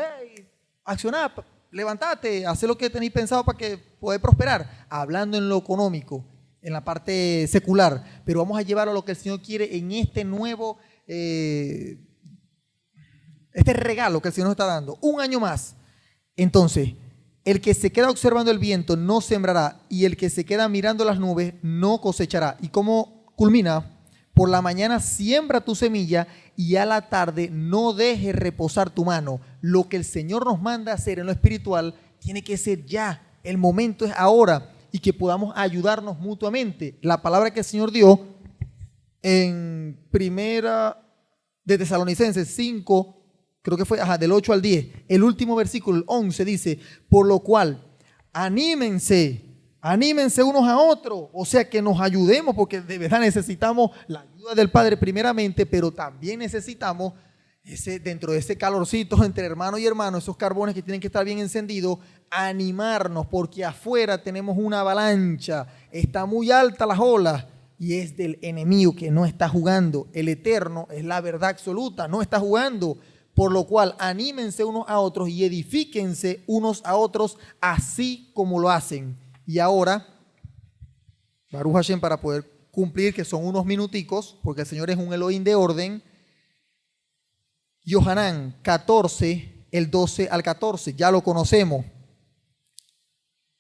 Accionar, levántate, haz lo que tenéis pensado para que podáis prosperar. Hablando en lo económico, en la parte secular, pero vamos a llevarlo a lo que el Señor quiere en este nuevo, este regalo que el Señor nos está dando. Un año más. Entonces, el que se queda observando el viento no sembrará, y el que se queda mirando las nubes no cosechará. ¿Y cómo culmina? Por la mañana siembra tu semilla y a la tarde no dejes reposar tu mano. Lo que el Señor nos manda a hacer en lo espiritual tiene que ser ya. El momento es ahora, y que podamos ayudarnos mutuamente. La palabra que el Señor dio en primera de Tesalonicenses 5, creo que fue del 8 al 10, el último versículo, el 11, dice: por lo cual, anímense unos a otros, o sea, que nos ayudemos, porque de verdad necesitamos la ayuda del Padre primeramente, pero también necesitamos dentro de ese calorcito entre hermano y hermano, esos carbones que tienen que estar bien encendidos, animarnos, porque afuera tenemos una avalancha, está muy alta las olas, y es del enemigo que no está jugando. El Eterno es la verdad absoluta, no está jugando. Por lo cual, anímense unos a otros y edifíquense unos a otros, así como lo hacen. Y ahora, Baruch Hashem, para poder cumplir, que son unos minuticos, porque el Señor es un Elohim de orden, Yohanan 14, el 12 al 14, ya lo conocemos.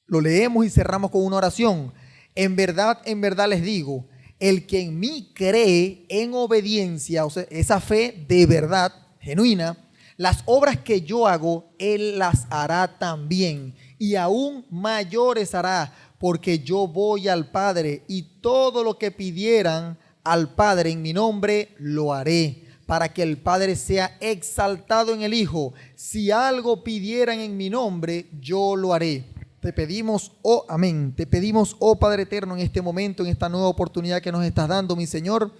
Lo leemos y cerramos con una oración. En verdad les digo, el que en mí cree en obediencia, o sea, esa fe de verdad, genuina, las obras que yo hago, Él las hará también, y aún mayores hará, porque yo voy al Padre, y todo lo que pidieran al Padre en mi nombre, lo haré, para que el Padre sea exaltado en el Hijo. Si algo pidieran en mi nombre, yo lo haré. Te pedimos, oh amén, te pedimos, oh Padre eterno, en este momento, en esta nueva oportunidad que nos estás dando, mi Señor,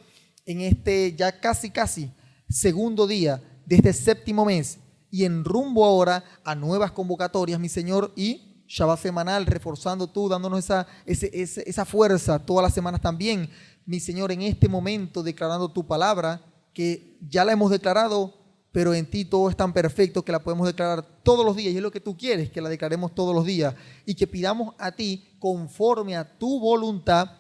en este ya casi segundo día de este séptimo mes, y en rumbo ahora a nuevas convocatorias, mi Señor, y Shabbat semanal, reforzando tú, dándonos esa fuerza todas las semanas también, mi Señor, en este momento declarando tu palabra, que ya la hemos declarado, pero en ti todo es tan perfecto que la podemos declarar todos los días, y es lo que tú quieres, que la declaremos todos los días, y que pidamos a ti, conforme a tu voluntad,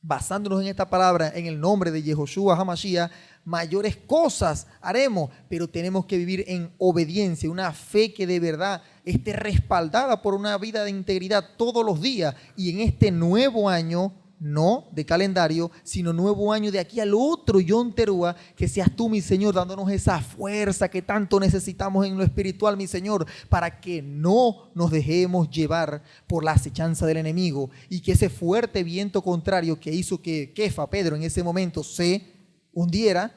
basándonos en esta palabra, en el nombre de Yehoshua HaMashiach, mayores cosas haremos, pero tenemos que vivir en obediencia, una fe que de verdad esté respaldada por una vida de integridad todos los días, y en este nuevo año, no de calendario, sino nuevo año de aquí al otro Yom Teruah, que seas tú, mi Señor, dándonos esa fuerza que tanto necesitamos en lo espiritual, mi Señor, para que no nos dejemos llevar por la acechanza del enemigo, y que ese fuerte viento contrario que hizo que Kefa, Pedro, en ese momento se hundiera,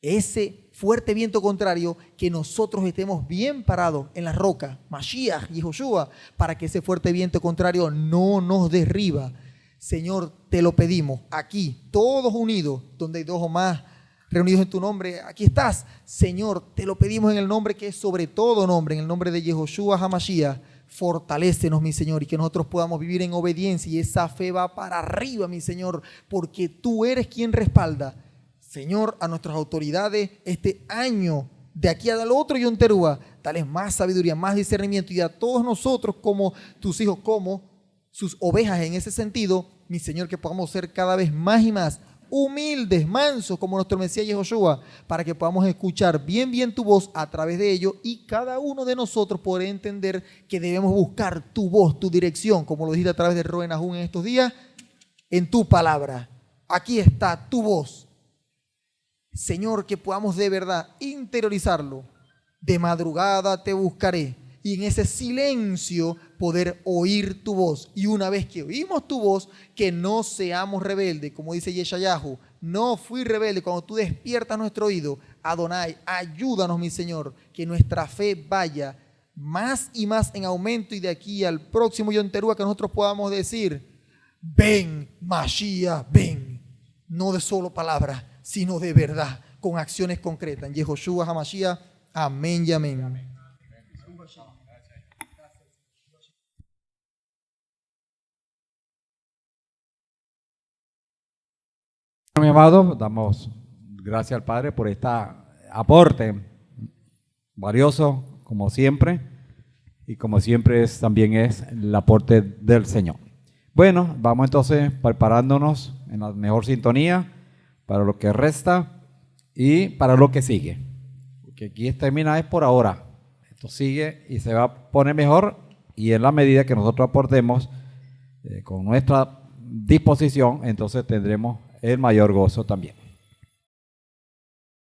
ese fuerte viento contrario, que nosotros estemos bien parados en la roca, Mashiach y Joshua, para que ese fuerte viento contrario no nos derriba. Señor, te lo pedimos aquí, todos unidos, donde hay dos o más reunidos en tu nombre, aquí estás. Señor, te lo pedimos en el nombre que es sobre todo nombre, en el nombre de Yehoshua HaMashiach. Fortalécenos, mi Señor, y que nosotros podamos vivir en obediencia, y esa fe va para arriba, mi Señor, porque tú eres quien respalda. Señor, a nuestras autoridades este año, de aquí al otro Yom Teruah, dales más sabiduría, más discernimiento, y a todos nosotros como tus hijos, como sus ovejas en ese sentido, mi Señor, que podamos ser cada vez más y más humildes, mansos, como nuestro Mesías Yehoshua, para que podamos escuchar bien tu voz a través de ello, y cada uno de nosotros poder entender que debemos buscar tu voz, tu dirección, como lo dijiste a través de Roen Ahun en estos días, en tu palabra. Aquí está tu voz. Señor, que podamos de verdad interiorizarlo. De madrugada te buscaré, y en ese silencio poder oír tu voz. Y una vez que oímos tu voz, que no seamos rebeldes, como dice Yeshayahu, no fui rebelde. Cuando tú despiertas nuestro oído, Adonai, ayúdanos, mi Señor, que nuestra fe vaya más y más en aumento, y de aquí al próximo Yom Teruah que nosotros podamos decir, ven, Mashiach, ven. No de solo palabras, sino de verdad, con acciones concretas. En Yehoshua HaMashiach, amén y amén. Mi amado, damos gracias al Padre por este aporte valioso, como siempre, y como siempre también es el aporte del Señor. Bueno, vamos entonces preparándonos en la mejor sintonía para lo que resta y para lo que sigue. Porque aquí termina es por ahora. Esto sigue y se va a poner mejor, y en la medida que nosotros aportemos con nuestra disposición, entonces tendremos el mayor gozo también.